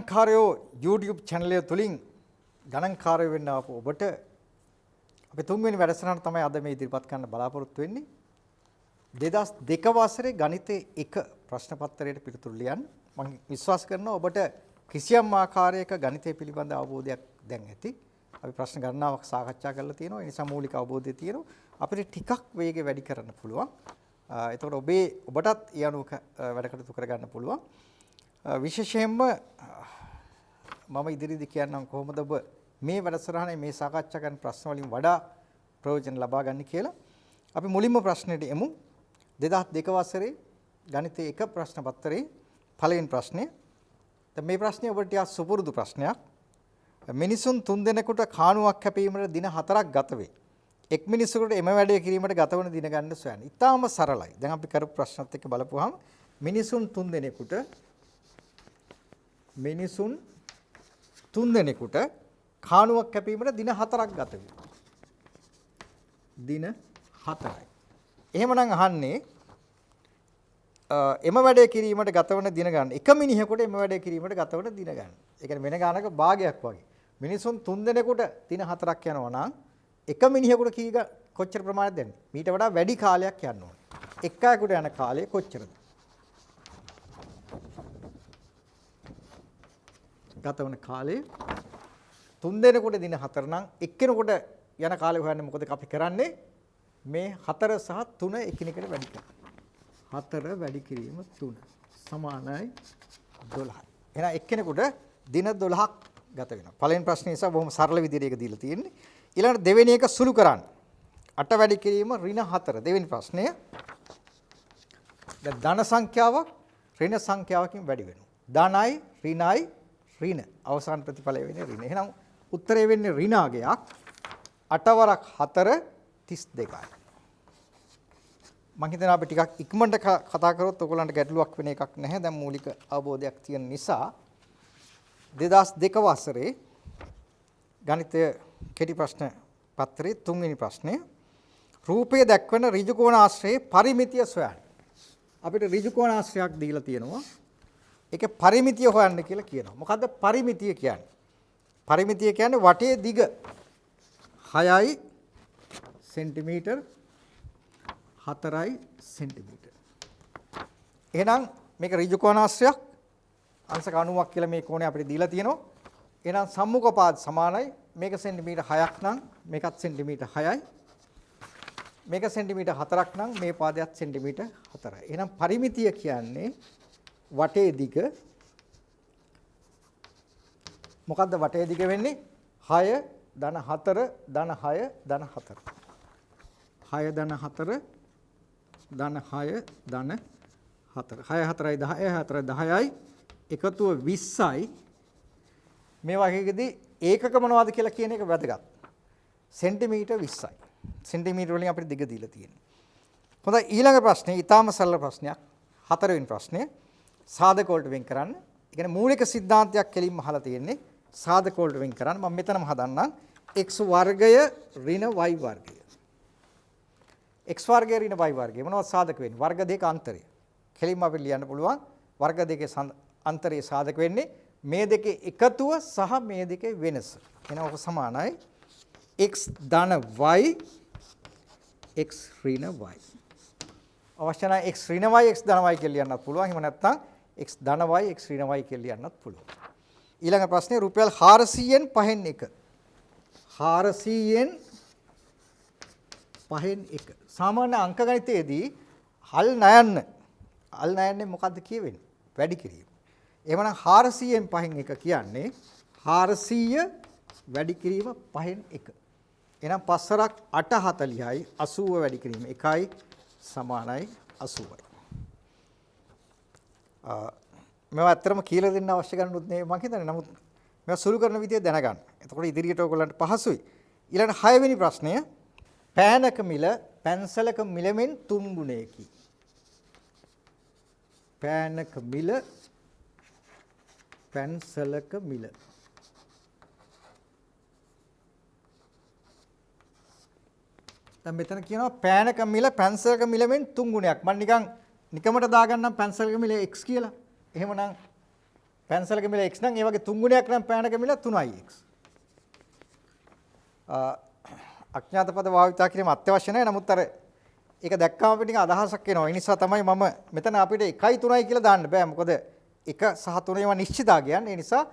ගණන්කාරයෝ YouTube channel එක තුලින් ගණන්කාරයෝ වෙන්න ආපු ඔබට අපි තුන්වෙනි වැඩසටහන තමයි අද මේ ඉදිරිපත් කරන්න බලාපොරොත්තු වෙන්නේ. 2002 වසරේ ගණිතයේ 1 ප්‍රශ්න පත්‍රයට පිළිතුරු ලියන්න. මම විශ්වාස කරනවා ඔබට කිසියම් ආකාරයක ගණිතය පිළිබඳ අවබෝධයක් දැන් ඇති. අපි ප්‍රශ්න ගණනාවක් සාකච්ඡා කරලා තියෙනවා. ඒ නිසා මූලික අවබෝධය තියෙනවා. අපිට ටිකක් වේගය වැඩි කරන්න පුළුවන්. එතකොට ඔබටත් ඒ අනුව වැඩ කටයුතු කරගන්න පුළුවන්. විශේෂයෙන්ම මම ඉදිරියේදී කියන්නම් කොහොමද ඔබ මේ වැඩසටහනේ මේ සාකච්ඡා කරන ප්‍රශ්න වලින් වඩා ප්‍රයෝජන ලබා ගන්න කියලා. අපි මුලින්ම ප්‍රශ්නෙට එමු. 2002 වසරේ ගණිතයේ 1 ප්‍රශ්න පත්‍රයේ පළවෙනි ප්‍රශ්නය. දැන් මේ ප්‍රශ්නේ ඔබට ටිකක් සුපුරුදු ප්‍රශ්නයක්. මිනිසුන් 3 දෙනෙකුට කාණුවක් කැපීමට දින 4ක් ගත වේ. එක් මිනිසෙකුට එම වැඩේ කිරීමට ගතවන දින ගන්න සොයන්න. ඉතාම සරලයි. දැන් අපි කරපු ප්‍රශ්නත් එක්ක බලපුවාම මිනිසුන් 3 දෙනෙකුට කාණුවක් කැපීමට දින 4ක් ගත වේ. දින 4යි. එහෙමනම් අහන්නේ එම වැඩේ කිරීමට ගතවන දින ගන්න. එක මිනිහෙකුට එම වැඩේ කිරීමට ගතවන දින ගන්න. ඒ කියන්නේ වෙන ගානක භාගයක් වගේ. මිනිසුන් 3 දෙනෙකුට දින 4ක් යනවා නම් එක මිනිහෙකුට කොච්චර ප්‍රමාණයක් දෙන්නේ? මීට වඩා වැඩි කාලයක් යන්න ඕනේ. එක් අයෙකුට යන කාලය කොච්චරද? ගතවන කාලය 3 දෙනෙකුට දින 4 නම් එක්කෙනෙකුට යන කාලය හොයන්න මොකද අපි කරන්නේ? මේ 4 සහ 3 එකිනෙකට වැඩි කරනවා. 4 වැඩි කිරීම 3 සමානයි 12යි. එහෙනම් එක්කෙනෙකුට දින 12ක් ගත වෙනවා. පළවෙනි ප්‍රශ්නේ නිසා බොහොම සරල විදිහට ඒක දීලා තියෙන්නේ. ඊළඟට දෙවෙනි එක සුළු කරන්න. 8 වැඩි කිරීම ඍණ 4. දෙවෙනි ප්‍රශ්නය. දැන් ධන සංඛ්‍යාවක් ඍණ සංඛ්‍යාවකින් වැඩි වෙනවා. ධනයි ඍණයි ඍණ. අවසාන ප්‍රතිඵලය වෙන්නේ ඍණ. එහෙනම් උත්තරය වෙන්නේ ඍණාගයක්. 8 වරක් 4 32යි. මම හිතනවා අපි ටිකක් ඉක්මනට කතා කරොත් ඔයගොල්ලන්ට ගැටලුවක් වෙන එකක් නැහැ. දැන් මූලික අවබෝධයක් තියෙන නිසා 2002 වසරේ ගණිතය කෙටි ප්‍රශ්න පත්‍රයේ 3 වෙනි ප්‍රශ්නය. රූපය දක්වන ඍජු කෝණාශ්‍රයේ පරිමිතිය සොයන්න. අපිට ඍජු කෝණාශ්‍රයක් දීලා තියෙනවා. ඒකේ පරිමිතිය හොයන්න කියලා කියනවා. මොකද්ද පරිමිතිය කියන්නේ? පරිමිතිය කියන්නේ වටේ දිග 6යි සෙන්ටිමීටර් 4යි සෙන්ටිමීටර්. එහෙනම් මේක ඍජු කෝණාශ්‍රයක් අංශක 90ක් කියලා මේ කෝණය අපිට දීලා තියෙනවා. එහෙනම් සම්මුඛ පාද සමානයි. මේක සෙන්ටිමීටර් 6ක් නම් මේකත් සෙන්ටිමීටර් 6යි. මේක සෙන්ටිමීටර් 4ක් නම් මේ පාදයට සෙන්ටිමීටර් 4යි. එහෙනම් පරිමිතිය කියන්නේ වටේ දිග මොකද්ද වටේ දිග වෙන්නේ? 6 ධන 4 ධන 6 ධන 4. 6 ධන 4 ධන 6 ධන 4. 6 4යි 10 4 10යි එකතුව 20යි. මේ වගේකදී ඒකක මොනවද කියලා කියන එක වැදගත්. සෙන්ටිමීටර් 20යි. සෙන්ටිමීටර වලින් අපිට දිග දීලා තියෙන්නේ. හොඳයි ඊළඟ ප්‍රශ්නේ ඊටාම සරල ප්‍රශ්නයක්. 4 වෙනි ප්‍රශ්නය. සාධක වලට වෙන් කරන්න. ඒ කියන්නේ මූලික સિદ્ધාන්තයක් කෙලින්ම අහලා තියෙන්නේ. සාධක වලට වෙන් කරන්න. මම මෙතනම හදන්නම්. x වර්ගය ඍණ y වර්ගය. x වර්ගය ඍණ y වර්ගය මොනවද සාධක වෙන්නේ? වර්ග දෙක අන්තරය. කෙලින්ම අපිට ලියන්න පුළුවන්. වර්ග දෙකේ අන්තරයේ සාධක වෙන්නේ මේ දෙකේ එකතුව සහ මේ දෙකේ වෙනස. එහෙනම් ඔක සමානයි x ධන y x ඍණ y. අවශ්‍ය නම් x ඍණ y x ධන y කියලා ලියන්නත් පුළුවන්. එහෙම නැත්නම් x ධන y x ඍණ y කියලා ලියන්නත් පුළුවන්. ඊළඟ ප්‍රශ්නේ රුපියල් 400න් පහෙන් එක. 400න් පහෙන් එක. සාමාන්‍ය අංක ගණිතයේදී හල් නයන්නේ මොකද්ද කියවෙන්නේ? වැඩි කිරීම. එහෙමනම් 400න් පහෙන් එක කියන්නේ 400 වැඩි කිරීම පහෙන් එක. එහෙනම් 5 වරක් 8 40යි 80 වැඩි කිරීම 1යි සමානයි 80යි. මේවා ඇත්තටම කියලා දෙන්න අවශ්‍ය ගන්නොත් නේ මම හිතන්නේ. නමුත් මේවා සුළු කරන විදිය දැනගන්න. එතකොට ඉදිරියට ඔයගොල්ලන්ට පහසුයි. ඊළඟ 6 වෙනි ප්‍රශ්නය පෑනක මිල පැන්සලක මිලෙන් 3 ගුණයකි. පෑනක මිල පැන්සලක මිල. දැන් මෙතන කියනවා පෑනක මිල පැන්සලක මිලෙන් 3 ගුණයක්. මම නිකමට දාගන්නම් පැන්සලක මිල x කියලා. එහෙමනම් පැන්සලක මිල x නම් ඒ වගේ 3 ගුණයක් නම් පෑනක මිල 3යි x. අඥාත පද භාවිතා කිරීම අත්‍යවශ්‍ය නැහැ. නමුත් අර ඒක දැක්කම අපිට නිකන් අදහසක් එනවා. ඒ නිසා තමයි මම මෙතන අපිට 1යි 3යි කියලා දාන්න බෑ. මොකද 1 සහ 3 ඒවා නිශ්චිතාගයන්. ඒ නිසා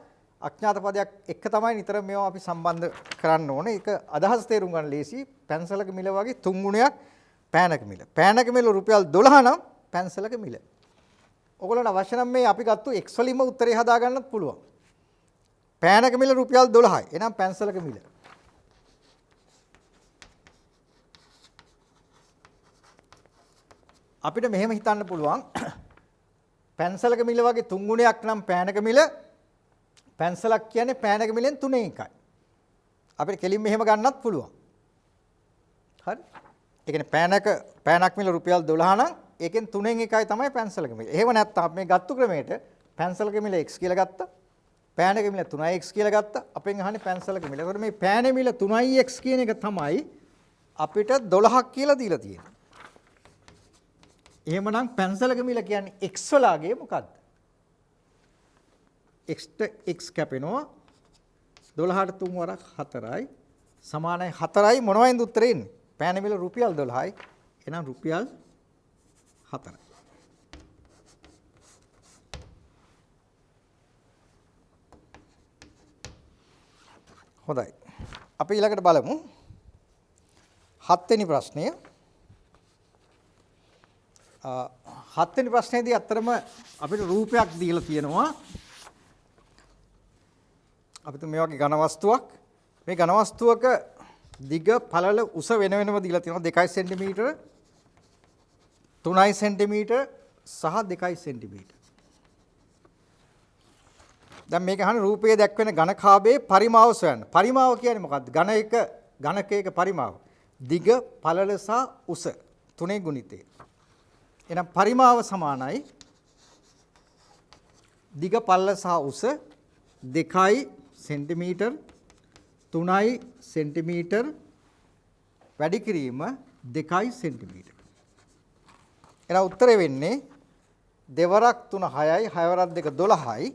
අඥාත පදයක් එක්ක තමයි නිතර මේවා අපි සම්බන්ධ කරන්න ඕනේ. ඒක අදහස් තේරුම් ගන්න ලේසි. පැන්සලක මිල වගේ 3 ගුණයක් පෑනක මිල. පෑනක මිල රුපියල් 12 නම් පැන්සලක මිල. ඔයගොල්ලන්ට අවශ්‍ය නම් මේ අපි ගත්තු x වලින්ම උත්තරේ හදා ගන්නත් පුළුවන්. පෑනක මිල රුපියල් 12යි. එහෙනම් පැන්සලක මිල. අපිට මෙහෙම හිතන්න පුළුවන්. පැන්සලක මිල වගේ 3 ගුණයක් නම් පෑනක මිල. පැන්සලක් කියන්නේ පෑනක මිලෙන් 3 එකයි. අපිට කෙලින් මෙහෙම ගන්නත් පුළුවන්. හරි? ඒ කියන්නේ පෑනක් මිල රුපියල් 12 නම් ඒකෙන් 3න් එකයි තමයි පැන්සලක මිල. එහෙම නැත්නම් අපි මේ ගත්තු ක්‍රමයට පැන්සලක මිල x කියලා ගත්තා. පෑනක මිල 3x කියලා ගත්තා. අපෙන් අහන්නේ පැන්සලක මිල. ඒකට මේ පෑනේ මිල 3x කියන එක තමයි අපිට 12ක් කියලා දීලා තියෙන්නේ. එහෙමනම් පැන්සලක මිල කියන්නේ x වලාගේ මොකද්ද? x x කැපෙනවා 12ට 3 වරක් 4යි සමානයි 4යි මොනවයින්ද උත්තරේ එන්නේ? පෑන මිල රුපියල් 12යි. එහෙනම් රුපියල් 4යි. හොඳයි. අපි ඊළඟට බලමු 7 වෙනි ප්‍රශ්නය. 7 වෙනි ප්‍රශ්නේදී අත්‍තරම අපිට රූපයක් දීලා තියෙනවා. අපිට මේ වගේ ඝන වස්තුවක්. මේ ඝන වස්තුවක දිග පළල උස වෙන වෙනම දීලා තියෙනවා 2 සෙන්ටිමීටර 3 සෙන්ටිමීටර සහ 2 සෙන්ටිමීටර. දැන් මේක අහන රූපයේ දැක්වෙන ඝන කාභයේ පරිමාව සොයන්න. පරිමාව කියන්නේ මොකක්ද? ඝනකයක පරිමාව. දිග පළල සහ උස තුනේ ගුණිතය. එහෙනම් පරිමාව සමානයි දිග පළල සහ උස 2 සෙන්ටිමීටර් 3 සෙන්ටිමීටර් වැඩි කිරීම 2 සෙන්ටිමීටර්. එහෙනම් උත්තරේ වෙන්නේ 2 වරක් 3 6යි 6 වරක් 2 12යි.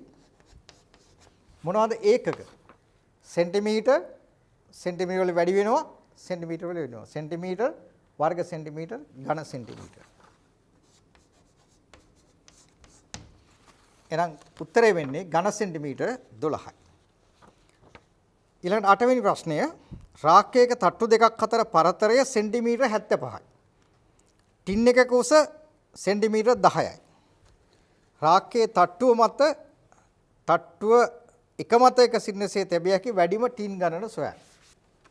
මොනවද ඒකක? සෙන්ටිමීටර් වල වැඩි වෙනවා සෙන්ටිමීටර් වල වෙනවා. සෙන්ටිමීටර් වර්ග සෙන්ටිමීටර් ඝන සෙන්ටිමීටර්. එහෙනම් උත්තරේ වෙන්නේ ඝන සෙන්ටිමීටර් 12යි. ඊළඟට 8 වෙනි ප්‍රශ්නය රාක්කයක තට්ටු දෙකක් අතර පරතරය සෙන්ටිමීටර් 75යි. ටින් එකක උස සෙන්ටිමීටර් 10යි. රාක්කයේ තට්ටුව එක මත එක සිටිනසේ තැබිය හැකි වැඩිම ටින් ගණන සොයන්න.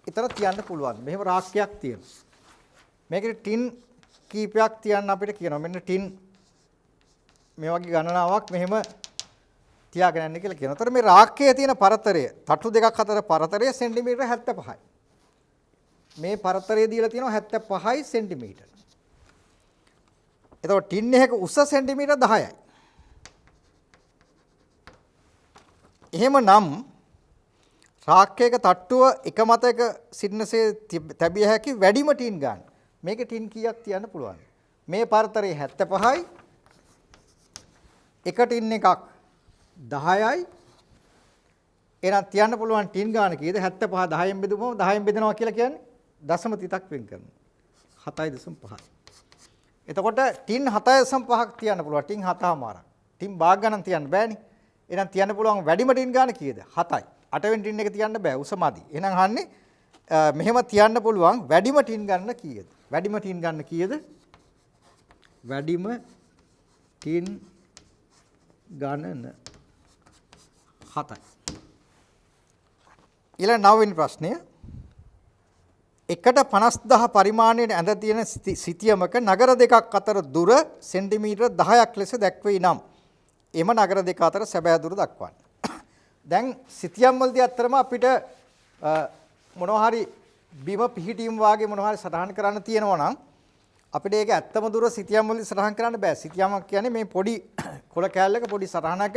ඊතර තියන්න පුළුවන්. මෙහෙම රාක්කයක් තියෙනවා. මේකේ ටින් කීපයක් තියන්න අපිට කියනවා. මෙන්න ටින් මේ වගේ ගණනාවක් මෙහෙම තියාගෙන යන්න කියලා කියනවා. ඒතර මේ රාක්කයේ තියෙන පරතරය තට්ටු දෙකක් අතර පරතරය සෙන්ටිමීටර් 75යි. මේ පරතරය දීලා තියෙනවා 75යි සෙන්ටිමීටර්. එතකොට ටින් එකක උස සෙන්ටිමීටර් 10යි. එහෙමනම් රාක්කයක තට්ටුව එක මත එක සිටිනසේ තැබිය හැකි වැඩිම ටින් ගන්න. මේකේ ටින් කීයක් තියන්න පුළුවන්? මේ පරතරය 75යි. එක ටින් එකක් 10යි. එහෙනම් තියන්න පුළුවන් ටින් ගාන කීයද? 75 10න් බෙදුවම 10න් බෙදනවා කියලා කියන්නේ දශම තිතක් වෙන් කරනවා. 7.5. එතකොට ටින් 7.5ක් තියන්න පුළුවන්. ටින් 7මාරක්. ටින් භාග ගණන් තියන්න බෑනේ. එහෙනම් තියන්න පුළුවන් වැඩිම ටින් ගාන කීයද? 7යි. 8 වෙනි ටින් එක තියන්න බෑ. උස මදි. එහෙනම් අහන්නේ මෙහෙම තියන්න පුළුවන් වැඩිම ටින් ගන්න කීයද? වැඩිම ටින් ගන්න කීයද? වැඩිම ටින් ගණන 7යි. ඊළඟ 9 වෙනි ප්‍රශ්නය. එකට 50000 පරිමාණයට ඇඳ තියෙන සිතියමක නගර දෙකක් අතර දුර සෙන්ටිමීටර් 10ක් ලෙස දැක්වෙයි නම් එම නගර දෙක අතර සැබෑ දුර දක්වන්න. දැන් සිතියම් වලදී අතරම අපිට මොනවා හරි බිම පිහිටීම් වාගේ මොනවා හරි සටහන් කරන්න තියෙනවා නම් අපිට ඒක ඇත්තම දුර සිතියම් වලදී සටහන් කරන්න බෑ. සිතියමක් කියන්නේ මේ පොඩි කොළ කෑල්ලක පොඩි සටහනක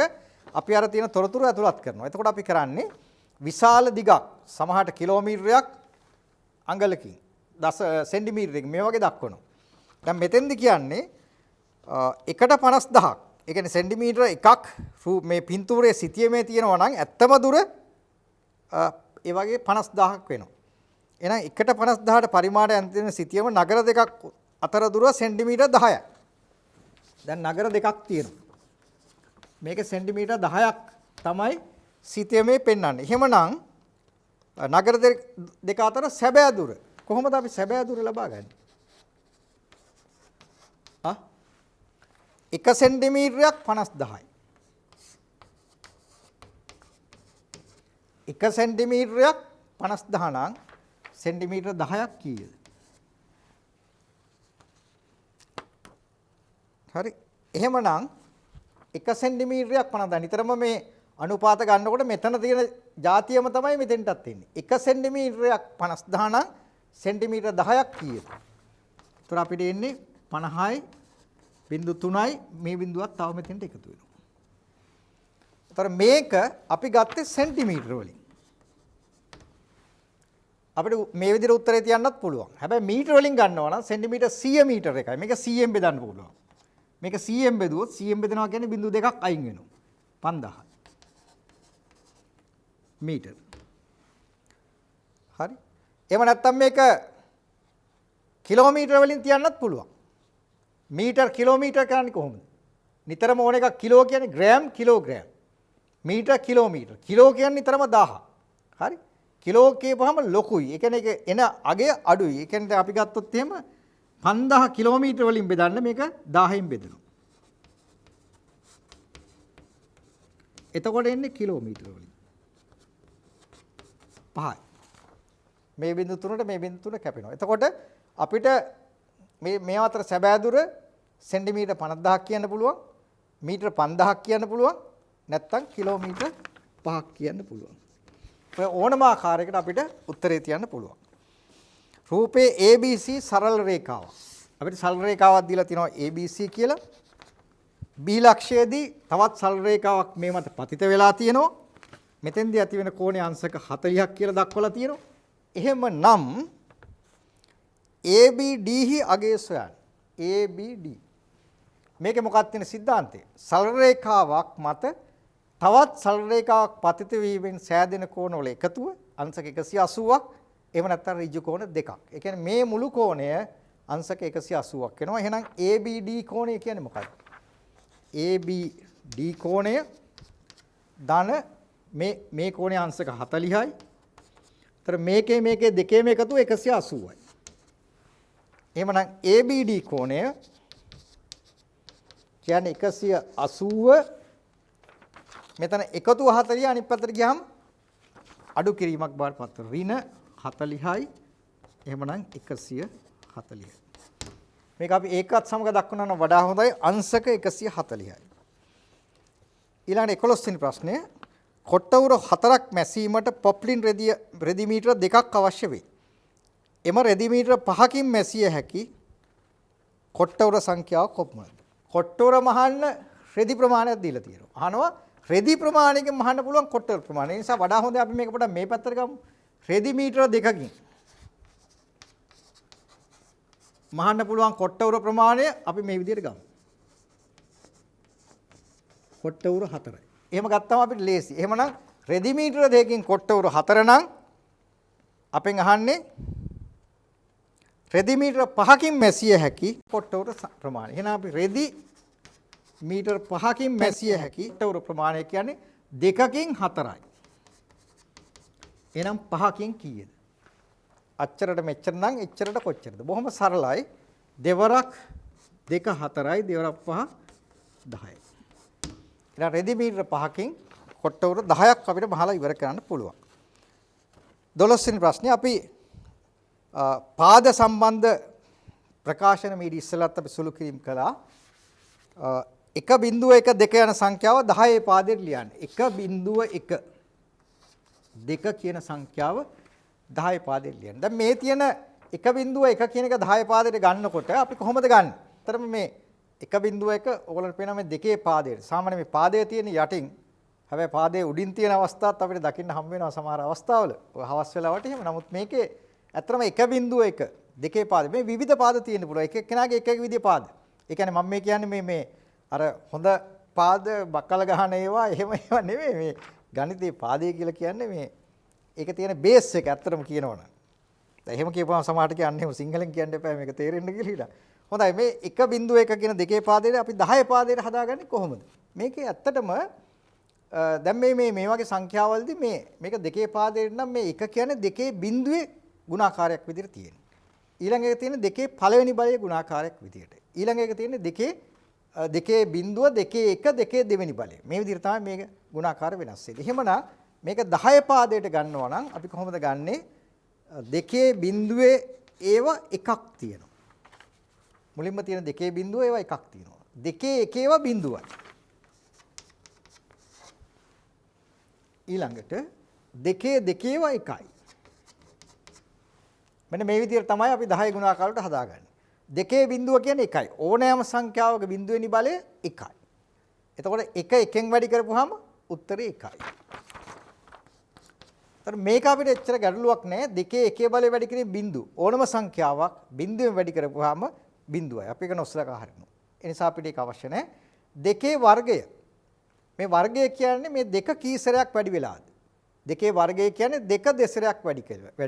අපි අර තියෙන තොරතුරු ඇතුළත් කරනවා. එතකොට අපි කරන්නේ විශාල දිගක් සමහරට කිලෝමීටරයක් අඟලකින් සෙන්ටිමීටරකින් මේ වගේ දක්වනවා. දැන් මෙතෙන්දි කියන්නේ එකට 50000ක් ඒ කියන්නේ සෙන්ටිමීටර එකක් මේ පින්තූරයේ සිතියමේ තියෙනවා නම් ඇත්තම දුර ඒ වගේ 50000ක් වෙනවා. එහෙනම් එකට 50000ට පරිමාණයක් තියෙන සිතියම නගර දෙකක් අතර දුර සෙන්ටිමීටර 10යි. දැන් නගර දෙකක් තියෙනවා. මේක සෙන්ටිමීටර 10ක් තමයි සිතියමේ පෙන්වන්නේ. එහෙමනම් නගර දෙක අතර සැබෑ දුර කොහොමද අපි සැබෑ දුර ලබා ගන්නේ? 1 සෙන්ටිමීටරයක් 50000යි. 1 සෙන්ටිමීටරයක් 50000 නම් සෙන්ටිමීටර 10ක් කීයද? හරි. එහෙමනම් 1 සෙන්ටිමීටරයක් 50. නිතරම මේ අනුපාත ගන්නකොට මෙතන තියෙන જાතියම තමයි මෙතෙන්ටත් එන්නේ. 1 සෙන්ටිමීටරයක් 50000 නම් සෙන්ටිමීටර 10ක් කීයද? ඒතර අපිට එන්නේ 50යි බිංදු 3යි මේ බිංදුවත් තව මෙතෙන්ට එකතු වෙනවා. ඒතර මේක අපි ගත්තේ සෙන්ටිමීටර වලින්. අපිට මේ විදිහට උත්තරේ තියන්නත් පුළුවන්. හැබැයි මීටර වලින් ගන්නවා නම් සෙන්ටිමීටර 100 මීටර එකයි. මේක 100ෙන් බෙදන්න පුළුවන්. මේක 100ෙන් බෙදුවොත් 100ෙන් බෙදනවා කියන්නේ බිංදු දෙකක් අයින් වෙනවා. 5000. මීටර. හරි. එහෙම නැත්නම් මේක කිලෝමීටර වලින් තියන්නත් පුළුවන්. මීටර කිලෝමීටර කරන්නේ කොහොමද? නිතරම ඕන එකක් කිලෝ කියන්නේ ග්‍රෑම් කිලෝග්‍රෑම්. මීටර කිලෝමීටර. කිලෝ කියන්නේ නිතරම 1000. හරි? කිලෝ කියපුවම ලොකුයි. ඒ කියන්නේ ඒක එන අගය අඩුයි. ඒ කියන්නේ අපි ගත්තොත් එහෙම 5000 කිලෝමීටර වලින් බෙදන්න මේක 1000න් බෙදනවා. එතකොට එන්නේ කිලෝමීටර වලින්. 5යි. මේ බිංදු තුනට මේ බිංදු තුන කැපෙනවා. එතකොට අපිට මේ අතර සැබෑ දුර සෙන්ටිමීටර 50000ක් කියන්න පුළුවන්. මීටර 5000ක් කියන්න පුළුවන්. නැත්නම් කිලෝමීටර 5ක් කියන්න පුළුවන්. ඔය ඕනම ආකාරයකට අපිට උත්තරේ තියන්න පුළුවන්. රූපේ ABC සරල රේඛාවක්. අපිට සරල රේඛාවක් දීලා තිනවා ABC කියලා. B ලක්ෂයේදී තවත් සරල රේඛාවක් මේ මත පතිත වෙලා තියෙනවා. මෙතෙන්දී ඇති වෙන කෝණයේ අංශක 40ක් කියලා දක්වලා තියෙනවා. එහෙමනම් ABD හි අගය සොයන්න. ABD. මේකේ මොකක්ද තියෙන સિદ્ધාන්තය? සරල රේඛාවක් මත තවත් සරල රේඛාවක් පතිත වීමෙන් සෑදෙන කෝණවල එකතුව අංශක 180ක්. එහෙම නැත්නම් ඍජු කෝණ දෙකක්. ඒ කියන්නේ මේ මුළු කෝණය අංශක 180ක් වෙනවා. එහෙනම් ABD කෝණය කියන්නේ මොකක්ද? ABD කෝණය ධන මේ කෝණයේ අංශක 40යි. ඒතර මේකේ දෙකේම එකතුව 180යි. එහෙමනම් ABD කෝණය කියන්නේ 180 මෙතන එකතු 40 අනිත් පැත්තට ගියාම අඩු කිරීමක් බාරපත් වෙනවා. ඍණ 40යි. එහෙමනම් 140යි. මේක අපි ඒකත් සමග දක්වනවා නම් වඩා හොඳයි. අංශක 140යි. ඊළඟට 11 වෙනි ප්‍රශ්නය. කොට්ටවුර 4ක් මැසීමට පොප්ලින් රෙදි මීටර 2ක් අවශ්‍ය වේ. එම රෙදි මීටර 5කින් මැසිය හැකි කොට්ටවුර සංඛ්‍යාව කොපමණද? කොට්ටවුර මහන්න රෙදි ප්‍රමාණයක් දීලා තියෙනවා. අහනවා රෙදි ප්‍රමාණයකින් මහන්න පුළුවන් කොට්ටවුර ප්‍රමාණය. ඒ නිසා වඩා හොඳ අපි මේක පොඩ්ඩක් මේ පැත්තට ගමු. රෙදි මීටර 2කින් මහන්න පුළුවන් කොට්ටවුර ප්‍රමාණය අපි මේ විදිහට ගමු. කොට්ටවුර 4යි. එහෙම ගත්තම අපිට ලේසි. එහෙමනම් රෙදි මීටර 2කින් කොට්ටවුර 4 නම් අපෙන් අහන්නේ රෙදි මීටර 5කින් මැසිය හැකි කොට්ටවුර ප්‍රමාණය. එහෙනම් අපි රෙදි මීටර 5කින් මැසිය හැකි කොට්ටවුර ප්‍රමාණය කියන්නේ 2කින් 4යි. එහෙනම් 5කින් කීයද? අච්චරට මෙච්චර නම් එච්චරට කොච්චරද? බොහොම සරලයි. දෙවරක් 2 4යි දෙවරක් 5 10යි. එහෙනම් රෙදි මීටර 5කින් කොට්ටවුර 10ක් අපිට බහලා ඉවර කරන්න පුළුවන්. 12 වෙනි ප්‍රශ්නේ අපි පාද සම්බන්ධ ප්‍රකාශන මීඩි ඉස්සලත් අපි සුළු කිරීම කළා. 1.1 යන සංඛ්‍යාව 10 පාදයට ලියන්න. 1.1 2 කියන සංඛ්‍යාව 10 පාදයට ලියන්න. දැන් මේ තියෙන 1.1 කියන එක 10 පාදයට ගන්නකොට අපි කොහොමද ගන්න? අතරම මේ 1.1 ඔයගොල්ලන්ට පේනවා මේ දෙකේ පාදයට. සාමාන්‍ය මේ පාදයේ තියෙන යටින් හැබැයි පාදයේ උඩින් තියෙන අවස්ථාත් අපිට දකින්න හම් වෙනවා සමහර අවස්ථාවල. ඔය හවස් වෙලාවට එහෙම. නමුත් මේකේ ඇත්තම 1.1 දෙකේ පාද මේ විවිධ පාද තියෙන්න පුළුවන්. එක එක්කෙනාගේ එක එක විදිහේ පාද. ඒ කියන්නේ මම මේ කියන්නේ මේ අර හොඳ පාද බක්කල ගහන ඒවා එහෙම ඒවා නෙමෙයි මේ ගණිතයේ පාදය කියලා කියන්නේ මේ ඒක තියෙන බේස් එක ඇත්තටම කියනවනම්. දැන් එහෙම කියපුවම සමහරට කියන්නේ එහෙම සිංහලෙන් කියන්න එපා මේක තේරෙන්න කියලා. හොඳයි මේ 1.1 කියන දෙකේ පාදයට අපි 10 පාදයට හදාගන්නේ කොහොමද? මේකේ ඇත්තටම දැන් මේ වගේ සංඛ්‍යාවලදී මේක දෙකේ පාදයට නම් මේ 1 කියන්නේ දෙකේ බිඳුවේ ගුණාකාරයක් විදිහට තියෙනවා. ඊළඟ එක තියෙන දෙකේ පළවෙනි බලයේ ගුණාකාරයක් විදිහට. ඊළඟ එක තියෙන දෙකේ බිඳුව දෙකේ 1 දෙකේ දෙවෙනි බලය. මේ විදිහට තමයි මේක ගුණාකාර වෙනස් වෙන්නේ. එහෙමනම් මේක 10 පාදයට ගන්නවා නම් අපි කොහොමද ගන්නෙ? දෙකේ බිඳුවේ ඒව එකක් තියෙනවා. මුලින්ම තියෙන දෙකේ බිඳුව ඒව එකක් තියෙනවා. දෙකේ එකේව බිඳුවයි. ඊළඟට දෙකේ දෙකේව එකයි. මෙන්න මේ විදිහට තමයි අපි 10 ගුණාකාර වලට හදාගන්නේ. දෙකේ බිඳුව කියන්නේ එකයි. ඕනෑම සංඛ්‍යාවක බිඳුවෙනි බලය එකයි. එතකොට එක එකෙන් වැඩි කරපුවාම උත්තරේ එකයි. ඒතර මේක අපිට එච්චර ගැටලුවක් නෑ. දෙකේ එකේ බලය වැඩි කිරීම බිඳුව. ඕනම සංඛ්‍යාවක් බිඳුවෙන් වැඩි කරපුවාම බිඳුවයි. අපි ඒක නොසලකා හරිනවා. ඒ නිසා අපිට ඒක අවශ්‍ය නෑ. දෙකේ වර්ගය. මේ වර්ගය කියන්නේ මේ දෙක කී සැරයක් වැඩි වෙලාද? දෙකේ වර්ගය කියන්නේ දෙක දෙසරයක් වැඩි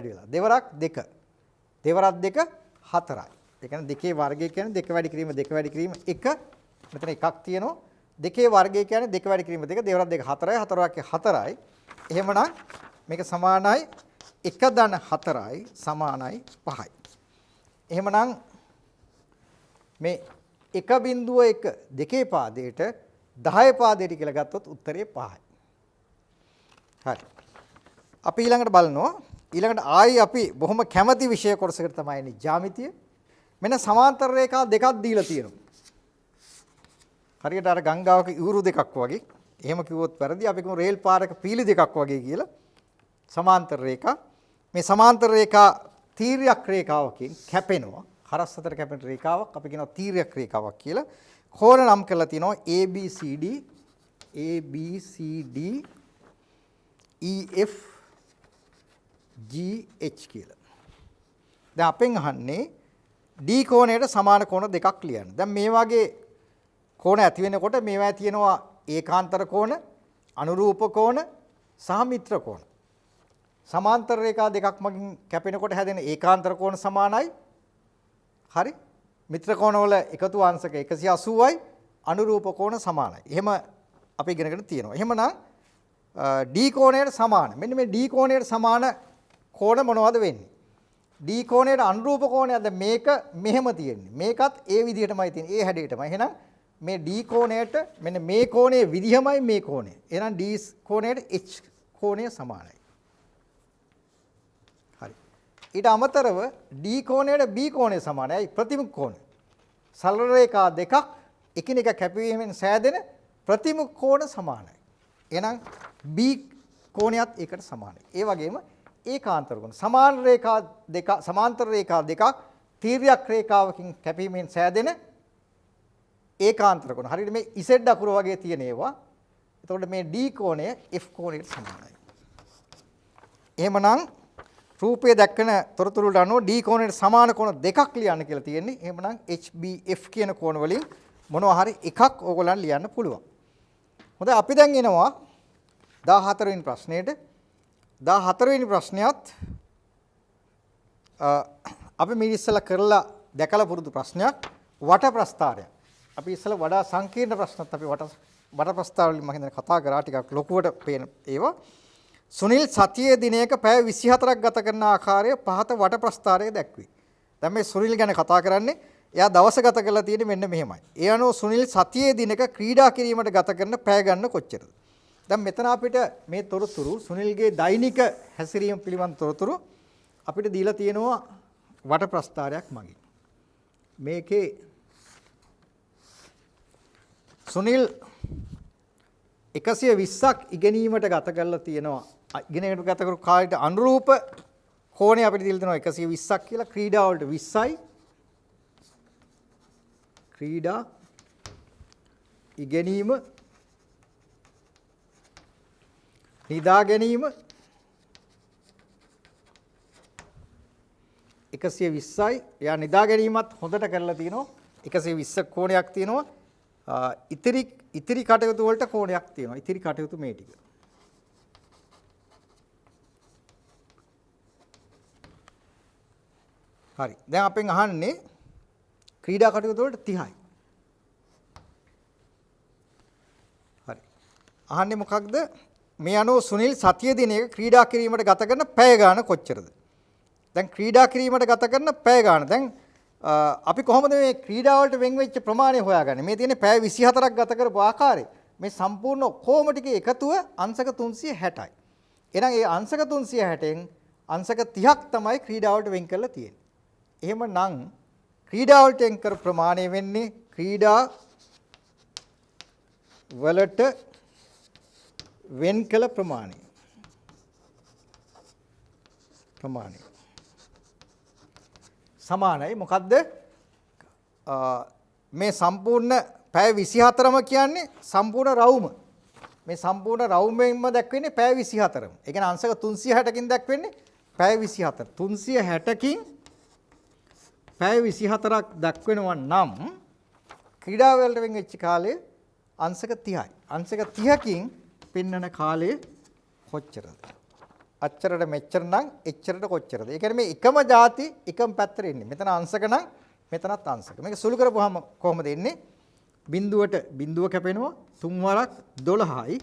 වෙලා. දෙවරක් දෙක. දෙවරක් දෙක හතරයි. ඒ කියන්නේ දෙකේ වර්ගය කියන්නේ දෙක වැඩි කිරීම එක. මෙතන එකක් තියෙනවා. දෙකේ වර්ගය කියන්නේ දෙක වැඩි කිරීම දෙක. දෙවරක් දෙක හතරයි. හතරක් හතරයි. එහෙමනම් මේක සමානයි 1/4යි සමානයි 5යි. එහෙමනම් මේ 1.1 දෙකේ පාදයට 10 පාදයට කියලා ගත්තොත් උත්තරේ 5යි. හරි. අපි ඊළඟට බලනවා. ඊළඟට ආයි අපි බොහොම කැමති විෂය කොටසකට තමයි එන්නේ ජ්‍යාමිතිය. මෙන්න සමාන්තර රේඛා දෙකක් දීලා තියෙනවා. හරියට අර ගංගාවක ඉවුරු දෙකක් වගේ. එහෙම කිව්වොත් වැරදි. අපි කියමු රේල් පාරක පීලි දෙකක් වගේ කියලා. සමාන්තර රේඛා. මේ සමාන්තර රේඛා තීර්යක් රේඛාවකින් කැපෙනවා. හරස් අතර කැපෙන රේඛාවක් අපි කියනවා තීර්යක් රේඛාවක් කියලා. කෝණ නම් කරලා තිනවා ABCD EF GH කියලා. දැන් අපෙන් අහන්නේ D කෝණයට සමාන කෝණ දෙකක් ලියන්න. දැන් මේ වගේ කෝණ ඇති වෙනකොට මේවා තියෙනවා ඒකාන්තර කෝණ, අනුරූප කෝණ සහ මිත්‍ර කෝණ. සමාන්තර රේඛා දෙකක් මගින් කැපෙනකොට හැදෙන ඒකාන්තර කෝණ සමානයි. හරි? මිත්‍ර කෝණවල එකතු අංශක 180යි, අනුරූප කෝණ සමානයි. එහෙම අපි ඉගෙනගෙන තියෙනවා. එහෙමනම් D කෝණයට සමාන. මෙන්න මේ D කෝණයට සමාන කෝණ මොනවද වෙන්නේ? D කෝණයට අනුරූප කෝණයක්ද මේක මෙහෙම තියෙන්නේ. මේකත් ඒ විදිහටමයි තියෙන්නේ. ඒ හැඩයටමයි. එහෙනම් මේ D කෝණයට මෙන්න මේ කෝණයේ විදිහමයි මේ කෝණය. එහෙනම් D කෝණයට H කෝණය සමානයි. හරි. ඊට අමතරව D කෝණයට B කෝණය සමානයි. ප්‍රතිමුඛ කෝණ. සරල රේඛා දෙකක් එකිනෙක කැපවීමෙන් සෑදෙන ප්‍රතිමුඛ කෝණ සමානයි. එහෙනම් B කෝණයත් ඒකට සමානයි. ඒ වගේම ඒකාන්තර කෝණ. සමාන්තර රේඛා දෙකක් තීර්යක් රේඛාවකින් කැපීමෙන් සෑදෙන ඒකාන්තර කෝණ. හරියට මේ Z අකුර වගේ තියෙන ඒවා. එතකොට මේ D කෝණය F කෝණයට සමානයි. එහෙමනම් රූපයේ දක්වන තොරතුරු වලට අනුව D කෝණයට සමාන කෝණ දෙකක් ලියන්න කියලා තියෙන්නේ. එහෙමනම් HBF කියන කෝණ වලින් මොනවා හරි එකක් ඕගොල්ලන් ලියන්න පුළුවන්. හොඳයි අපි දැන් එනවා 14 වෙනි ප්‍රශ්නෙට. 14 වෙනි ප්‍රශ්නයත් අපි මේ ඉස්සලා කරලා දැකලා පුරුදු ප්‍රශ්නයක් වට ප්‍රස්ථාරයක්. අපි ඉස්සලා වඩා සංකීර්ණ ප්‍රශ්නත් අපි වට ප්‍රස්ථාර වලින් මම හිතන්නේ කතා කරා ටිකක් ලොකුවට පේන ඒවා. සුනිල් සතියේ දිනයක පැය 24ක් ගත කරන ආකාරය පහත වට ප්‍රස්ථාරයේ දැක්වේ. දැන් මේ සුනිල් ගැන කතා කරන්නේ එයා දවස ගත කරලා තියෙන්නේ මෙන්න මෙහෙමයි. ඒ අනුව සුනිල් සතියේ දිනක ක්‍රීඩා කිරීමට ගත කරන පැය ගන්න කොච්චරද? දැන් මෙතන අපිට මේ තොරතුරු සුනිල්ගේ දෛනික හැසිරීම පිළිබඳ තොරතුරු අපිට දීලා තියෙනවා වට ප්‍රස්ථාරයක් මගින්. මේකේ සුනිල් 120ක් ඉගෙනීමට ගත කරලා තියෙනවා. ඉගෙනීමට ගත කරු කාලයට අනුරූප කෝණය අපිට දීලා තියෙනවා 120ක් කියලා. ක්‍රීඩා වලට 20යි. ක්‍රීඩා ඉගෙනීම නිදා ගැනීම 120යි. එයා නිදා ගැනීමත් හොඳට කරලා තිනවා. 120 කෝණයක් තියෙනවා. ඉතිරි කටයුතු වලට කෝණයක් තියෙනවා. ඉතිරි කටයුතු මේ ටික. හරි. දැන් අපෙන් අහන්නේ ක්‍රීඩා කටයුතු වලට 30යි. හරි. අහන්නේ මොකක්ද? මේ අනුව සුනිල් සතිය දිනයක ක්‍රීඩා කිරීමට ගත කරන පැය ගාන කොච්චරද? දැන් ක්‍රීඩා කිරීමට ගත කරන පැය ගාන. දැන් අපි කොහොමද මේ ක්‍රීඩා වලට වෙන් වෙච්ච ප්‍රමාණය හොයාගන්නේ? මේ තියෙන්නේ පැය 24ක් ගත කරපු ආකාරය. මේ සම්පූර්ණ ඔක්කොම ටිකේ එකතුව අංශක 360යි. එහෙනම් ඒ අංශක 360න් අංශක 30ක් තමයි ක්‍රීඩා වලට වෙන් කරලා තියෙන්නේ. එහෙමනම් ක්‍රීඩා වලට වෙන් කර ප්‍රමාණය වෙන්නේ ක්‍රීඩා වලට වෙන් කළ ප්‍රමාණය. සමානයි මොකද්ද? මේ සම්පූර්ණ පැය 24ම කියන්නේ සම්පූර්ණ රවුම. මේ සම්පූර්ණ රවුමෙන්ම දක්වන්නේ පැය 24ම. ඒ කියන්නේ අංශක 360කින් දක්වන්නේ පැය 24. 360කින් පැය 24ක් දක්වනවා නම් ක්‍රීඩා වලට වෙන් වෙච්ච කාලය අංශක 30යි. අංශක 30කින් පෙන්වන කාලය කොච්චරද? අච්චරට මෙච්චර නම් එච්චරට කොච්චරද? ඒ කියන්නේ මේ එකම ಜಾති එකම පැත්තට එන්නේ. මෙතන අංශක නම් මෙතනත් අංශක. මේක සුළු කරපුවාම කොහොමද එන්නේ? බිඳුවට බිඳුව කැපෙනවා 3 වරක් 12යි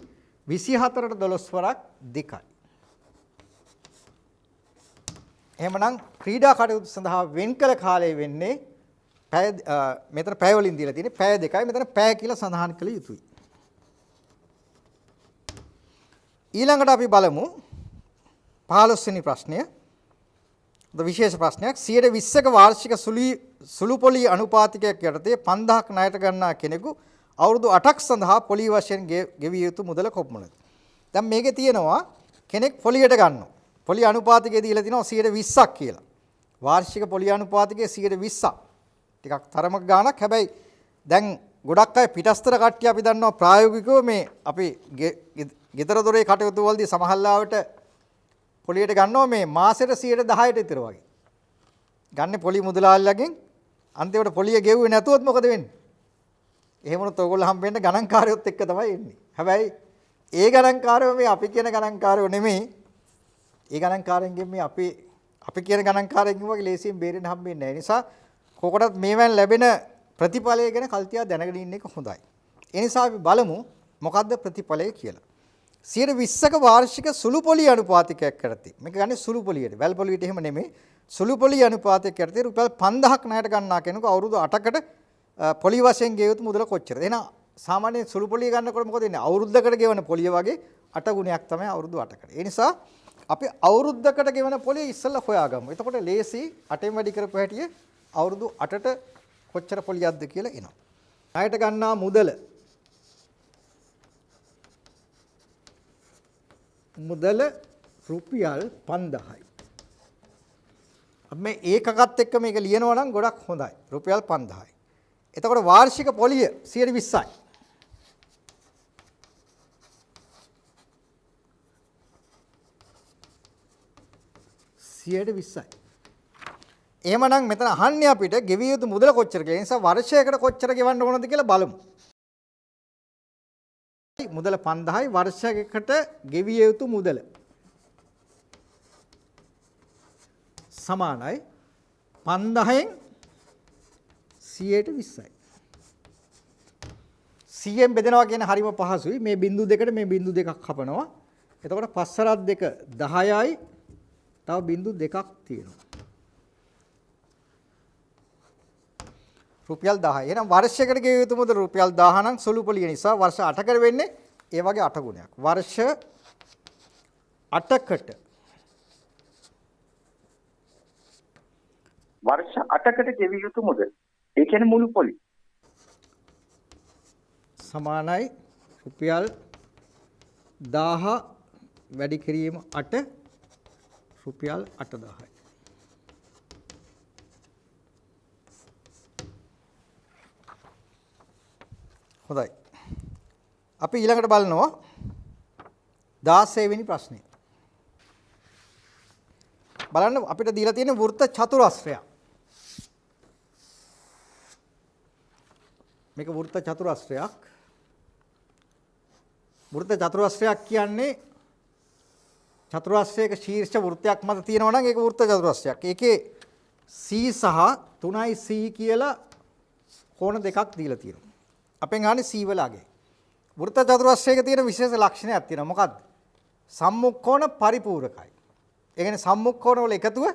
24ට 12 වරක් 2යි. එහෙමනම් ක්‍රීඩා කටයුතු සඳහා වෙන් කළ කාලය වෙන්නේ පැය මෙතන පැය වලින් දීලා තියෙන්නේ පැය 2යි මෙතන පැය කියලා සඳහන් කළ යුතුයි. ඊළඟට අපි බලමු 15 වෙනි ප්‍රශ්නය. විශේෂ ප්‍රශ්නයක් 120ක වාර්ෂික සුළු පොලි අනුපාතිකයක් යටතේ 5000ක් ණයට ගන්නා කෙනෙකු අවුරුදු 8ක් සඳහා පොලි වශයෙන් ගෙවිය යුතු මුදල කොපමණද? දැන් මේකේ තියෙනවා කෙනෙක් පොලියට ගන්නවා. පොලි අනුපාතිකය දීලා තිනවා 120ක් කියලා. වාර්ෂික පොලි අනුපාතිකය 120ක්. ටිකක් තරමක ගාණක්. හැබැයි දැන් ගොඩක් අය පිටස්තර කට්ටිය අපි දන්නවා ප්‍රායෝගිකව මේ අපි ගෙදර දොරේ කටයුතු වලදී සමහරවිට පොලියට ගන්නවා මේ මාසෙට 10%ට විතර වගේ. ගන්න පොලි මුදලාලිලාගෙන් අන්තිමට පොලිය ගෙවුවේ නැතුවොත් මොකද වෙන්නේ? එහෙම වුණොත් ඔයගොල්ලෝ හම්බෙන්න ගණන්කාරයොත් එක්ක තමයි එන්නේ. හැබැයි ඒ ගණන්කාරයෝ මේ අපි කියන ගණන්කාරයෝ නෙමෙයි. ඒ ගණන්කාරයන්ගෙන් මේ අපි කියන ගණන්කාරයන්ගෙන් වගේ ලේසියෙන් බේරෙන්න හම්බෙන්නේ නැහැ. ඒ නිසා කොකටත් මේවෙන් ලැබෙන ප්‍රතිඵලය ගැන කල්තියක් දැනගෙන ඉන්න එක හොඳයි. ඒ නිසා අපි බලමු මොකද්ද ප්‍රතිඵලය කියලා. 120ක වාර්ෂික සුළු පොලි අනුපාතිකයක් කරති. මේක ගන්නේ සුළු පොලියට. වැල් පොලියට එහෙම නෙමෙයි. සුළු පොලි අනුපාතයක් යටතේ රුපියල් 5000ක් ණයට ගන්නා කෙනෙකු අවුරුදු 8කට පොලි වශයෙන් ගෙව යුතු මුදල කොච්චරද? එහෙනම් සාමාන්‍යයෙන් සුළු පොලිය ගන්නකොට මොකද වෙන්නේ? අවුරුද්දකට ගෙවන පොලිය වගේ 8 ගුණයක් තමයි අවුරුදු 8කට. ඒ නිසා අපි අවුරුද්දකට ගෙවන පොලිය ඉස්සෙල්ලා හොයාගමු. එතකොට ලේසි 8න් වැඩි කරපු හැටිය අවුරුදු 8ට කොච්චර පොලියක්ද කියලා එනවා. ණයට ගන්නා මුදල රුපියල් 5000යි. මේ ඒකකත් එක්ක මේක ලියනවා නම් ගොඩක් හොඳයි. රුපියල් 5000යි. එතකොට වාර්ෂික පොලිය 120යි. එහෙමනම් මෙතන අහන්නේ අපිට ගෙවිය යුතු මුදල කොච්චර කියලා. ඒ නිසා වර්ෂයකට කොච්චර ගෙවන්න ඕනද කියලා බලමු. මුදල 5000යි වර්ෂයකට ගෙවිය යුතු මුදල සමානයි 5000න් 120යි. 100න් බෙදනවා කියන හරිම පහසුයි. මේ බිංදු දෙකට මේ බිංදු දෙකක් කපනවා. එතකොට 5 2 10යි. තව බිංදු දෙකක් තියෙනවා. රුපියල් 10යි. එහෙනම් වර්ෂයකට ගෙවිය යුතු මුදල රුපියල් 1000 නම් සුළු පොලිය නිසා වර්ෂ 8කට වෙන්නේ ඒ වගේ 8 ගුණයක්. වර්ෂ 8කට ගෙවිය යුතු මුදල. ඒ කියන්නේ මුළු පොලි. සමානයි රුපියල් 1000 වැඩි කිරීම 8 රුපියල් 8000යි. හොඳයි. අපි ඊළඟට බලනවා 16 වෙනි ප්‍රශ්නේ. බලන්න අපිට දීලා තියෙන වෘත්ත චතුරස්‍රයක්. මේක වෘත්ත චතුරස්‍රයක්. වෘත්ත චතුරස්‍රයක් කියන්නේ චතුරස්‍රයක ශීර්ෂ වෘත්තයක් මත තියෙනවා නම් ඒක වෘත්ත චතුරස්‍රයක්. ඒකේ C සහ 3C කියලා කෝණ දෙකක් දීලා තියෙනවා. අපෙන් අහන්නේ C වල අගේ. වෘත්ත චතුරස්‍රයක තියෙන විශේෂ ලක්ෂණයක් තියෙනවා. මොකක්ද? සම්මුඛකෝණ පරිපූර්ණකයි. ඒ කියන්නේ සම්මුඛකෝණ වල එකතුව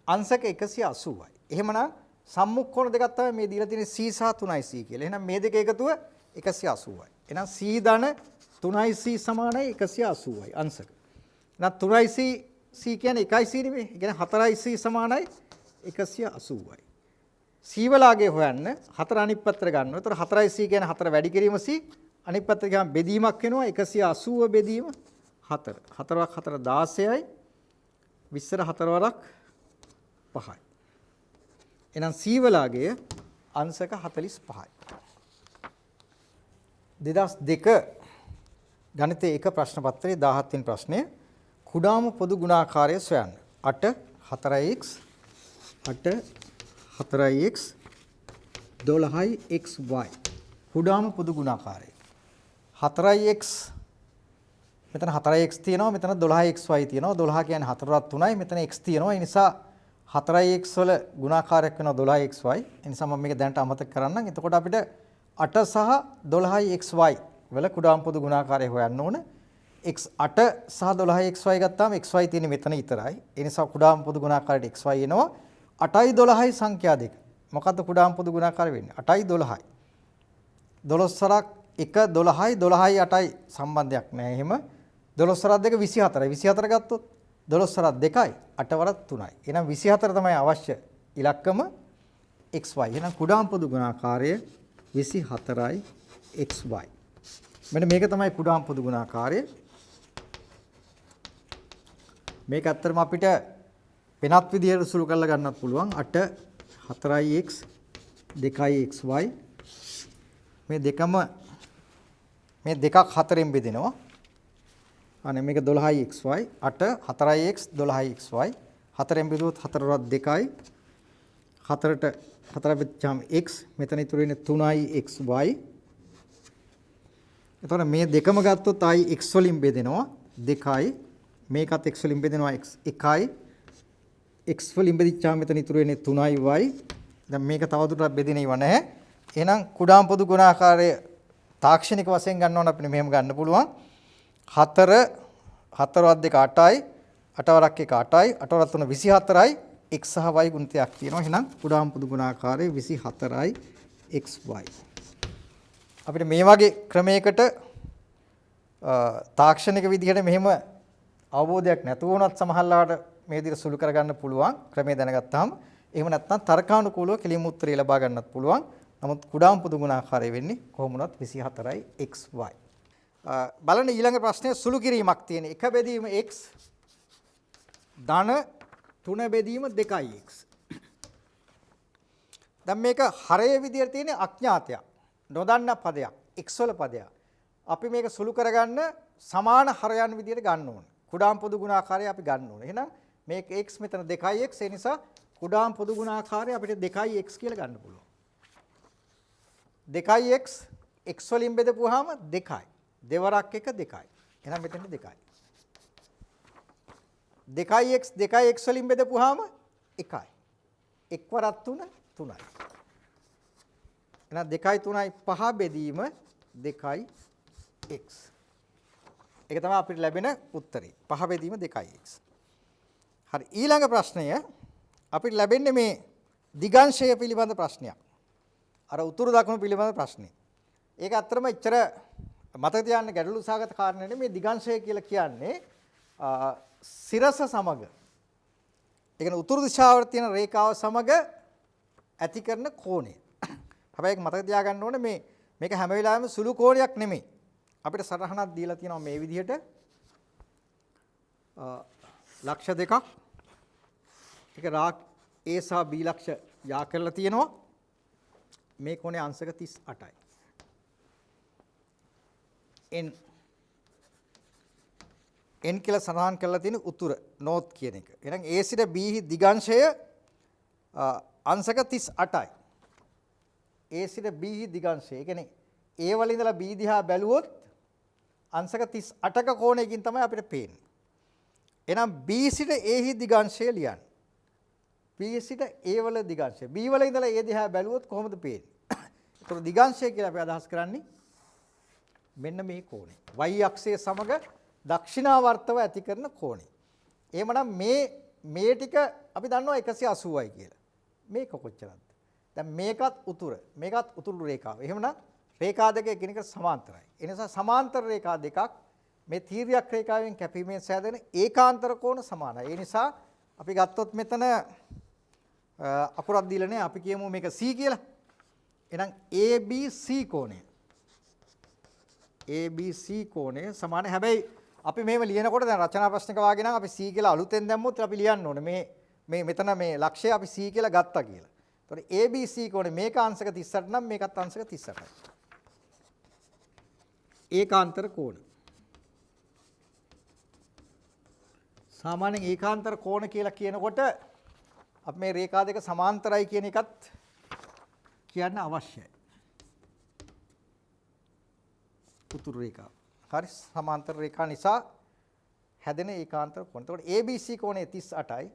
අංශක 180යි. එහෙමනම් සම්මුඛකෝණ දෙකක් තමයි මේ දීලා තියෙන්නේ C සහ 3C කියලා. එහෙනම් මේ දෙක එකතුව 180යි. එහෙනම් C ධන 3C සමානයි 180යි අංශක. එහෙනම් 3C C කියන්නේ 1C නෙමෙයි. ඒ කියන්නේ 4C සමානයි 180යි. C වලගේ හොයන්න 4 අනිත් පැත්තට ගන්නවා. ඒතර 4C කියන්නේ 4 වැඩි කිරීම C. අනිත් පැත්තට ගියාම බෙදීමක් වෙනවා 180 බෙදීම 4. 4ක් 4 16යි. 20ට 4 වරක් 5යි. එහෙනම් C වලගේ අංශක 45යි. 2002 ගණිතයේ එක ප්‍රශ්න පත්‍රයේ 17 වෙනි ප්‍රශ්නය කුඩාම පොදු ගුණාකාරය සොයන්න. 8 4x 8 4x 12xy කුඩාම පොදු ගුණාකාරය 4x මෙතන 4x තියෙනවා මෙතන 12xy තියෙනවා 12 කියන්නේ 4වත් 3යි මෙතන x තියෙනවා ඒ නිසා 4x වල ගුණාකාරයක් වෙනවා 12xy ඒ නිසා මම මේක දැනට අමතක කරන්නම් එතකොට අපිට 8 සහ 12xy වල කුඩාම පොදු ගුණාකාරය හොයන්න ඕන x 8 සහ 12xy ගත්තාම xy තියෙන්නේ මෙතන විතරයි ඒ නිසා කුඩාම පොදු ගුණාකාරයට xy එනවා 8යි 12යි සංඛ්‍යා දෙක මොකද්ද කුඩාම පොදු ගුණාකාරය වෙන්නේ 8යි 12යි 12 සරක් 1 12යි 12යි 8යි සම්බන්ධයක් නැහැ එහෙම 12 සරක් දෙක 24යි 24 ගත්තොත් 12 සරක් 2යි 8 වරක් 3යි එහෙනම් 24 තමයි අවශ්‍ය ඉලක්කම xy එහෙනම් කුඩාම පොදු ගුණාකාරය 24යි xy මෙන්න මේක තමයි කුඩාම පොදු ගුණාකාරය මේක ඇත්තටම අපිට වෙනත් විදිහට සුළු කරලා ගන්නත් පුළුවන් 8 4x 2xy මේ දෙකම මේ දෙකක් 4ෙන් බෙදෙනවා අනේ මේක 12xy 8 4x 12xy 4ෙන් බෙදුවොත් 4 වරක් 2යි 4ට 4 බෙදච්චාම x මෙතන ඉතුරු වෙන්නේ 3xy එතකොට මේ දෙකම ගත්තොත් ආයි x වලින් බෙදෙනවා 2යි මේකත් x වලින් බෙදෙනවා x 1යි x වලින් බෙදිච්චාම මෙතන ඉතුරු වෙන්නේ 3y. දැන් මේක තවදුරටත් බෙදෙන ඉව නැහැ. එහෙනම් කුඩාම පොදු ගුණාකාරය තාක්ෂණික වශයෙන් ගන්නවනම් අපිට මෙහෙම ගන්න පුළුවන්. 4 4වත් 2 8යි 8 වරක් 1 8යි 8 වරක් 3 24යි x සහ y ගුණිතයක් තියෙනවා. එහෙනම් කුඩාම පොදු ගුණාකාරය 24යි xy. අපිට මේ වගේ ක්‍රමයකට තාක්ෂණික විදිහට මෙහෙම අවබෝධයක් නැතුව වුණත් සමහරවිට මේ විදිහට සුළු කරගන්න පුළුවන් ක්‍රමය දැනගත්තාම එහෙම නැත්නම් තර්කානුකූලව කෙලින්ම උත්තරය ලබා ගන්නත් පුළුවන්. නමුත් කුඩාම පොදු ගුණාකාරය වෙන්නේ කොහොම වුණත් 24යි xy. බලන්න ඊළඟ ප්‍රශ්නයේ සුළු කිරීමක් තියෙන. එක බෙදීම x ධන 3 බෙදීම 2x. දැන් මේක හරයේ විදිහට තියෙන අඥාතයක්. නොදන්න පදයක්. x වල පදයක්. අපි මේක සුළු කරගන්න සමාන හරයන් විදිහට ගන්න ඕනේ. කුඩාම පොදු ගුණාකාරය අපි ගන්න ඕනේ. එහෙනම් මේක x මෙතන 2x ඒ නිසා කුඩාම පොදු ගුණාකාරය අපිට 2x කියලා ගන්න පුළුවන්. 2x x වලින් බෙදපුවාම 2යි. දෙවරක් 1 2යි. එහෙනම් මෙතන 2යි. 2x 2x වලින් බෙදපුවාම 1යි. 1 වරක් 3 3යි. එහෙනම් 2යි 3යි 5 බෙදීම 2x. ඒක තමයි අපිට ලැබෙන උත්තරේ. 5 බෙදීම 2x. හරි ඊළඟ ප්‍රශ්නය අපිට ලැබෙන්නේ මේ දිගංශය පිළිබඳ ප්‍රශ්නයක්. අර උතුරු දකුණු පිළිබඳ ප්‍රශ්නේ. ඒක අත්‍තරම ඉච්චර මතක තියාගන්න ගැටලු සහගත කාරණා නෙමෙයි මේ දිගංශය කියලා කියන්නේ සිරස සමග. ඒ කියන්නේ උතුරු දිශාවට තියෙන රේඛාව සමග ඇති කරන කෝණය. හැබැයි මතක තියාගන්න ඕනේ මේක හැම වෙලාවෙම සුළු කෝණයක් නෙමෙයි. අපිට සටහනක් දීලා තියෙනවා මේ විදිහට ලක්ෂ දෙකක් ඒක රාක් A සහ B ලක්ෂ යා කරලා තියෙනවා මේ කොනේ අංශක 38යි n කියලා සඳහන් කරලා තියෙන උතුර north කියන එක. එහෙනම් A සිට B දිගංශය අංශක 38යි. A සිට B දිගංශය. ඒ කියන්නේ A වල ඉඳලා B දිහා බැලුවොත් අංශක 38ක කෝණයකින් තමයි අපිට පේන්නේ. එහෙනම් B සිට A දිගංශය ලියන්න. B සිට A වල දිගංශය. B වල ඉඳලා A දිහා බැලුවොත් කොහොමද පේන්නේ? ඒතර දිගංශය කියලා අපි අදහස් කරන්නේ මෙන්න මේ කෝණය. y අක්ෂයේ සමග දක්ෂිනාවර්තව ඇති කරන කෝණය. එහෙමනම් මේ ටික අපි දන්නවා 180යි කියලා. මේක කොච්චරද? දැන් මේකත් උතුරු රේඛාව. එහෙමනම් රේඛා දෙක එකිනෙකට සමාන්තරයි. ඒ නිසා සමාන්තර රේඛා දෙකක් මේ තීර්යක් රේඛාවෙන් කැපීමෙන් සෑදෙන ඒකාන්තර කෝණ සමානයි. ඒ නිසා අපි ගත්තොත් මෙතන අකුරක් දීලා නැහැ. අපි කියමු මේක C කියලා. එහෙනම් ABC කෝණය. ABC කෝණය සමාන. හැබැයි අපි මේව ලියනකොට දැන් රචනා ප්‍රශ්නක වාගේ නම් අපි C කියලා අලුතෙන් දැම්මොත් අපි ලියන්න ඕනේ. මේ මෙතන මේ ලක්ෂය අපි C කියලා ගත්තා කියලා. එතකොට ABC කෝණය මේක අංශක 38 නම් මේකත් අංශක 38යි. ඒකාන්තර කෝණ. සාමාන්‍යයෙන් ඒකාන්තර කෝණ කියලා කියනකොට අපි මේ රේඛා දෙක සමාන්තරයි කියන එකත් කියන්න අවශ්‍යයි. උතුරු රේඛාව. හරි සමාන්තර රේඛා නිසා හැදෙන ඒකාන්තර කෝණ. එතකොට ABC කෝණය 38යි.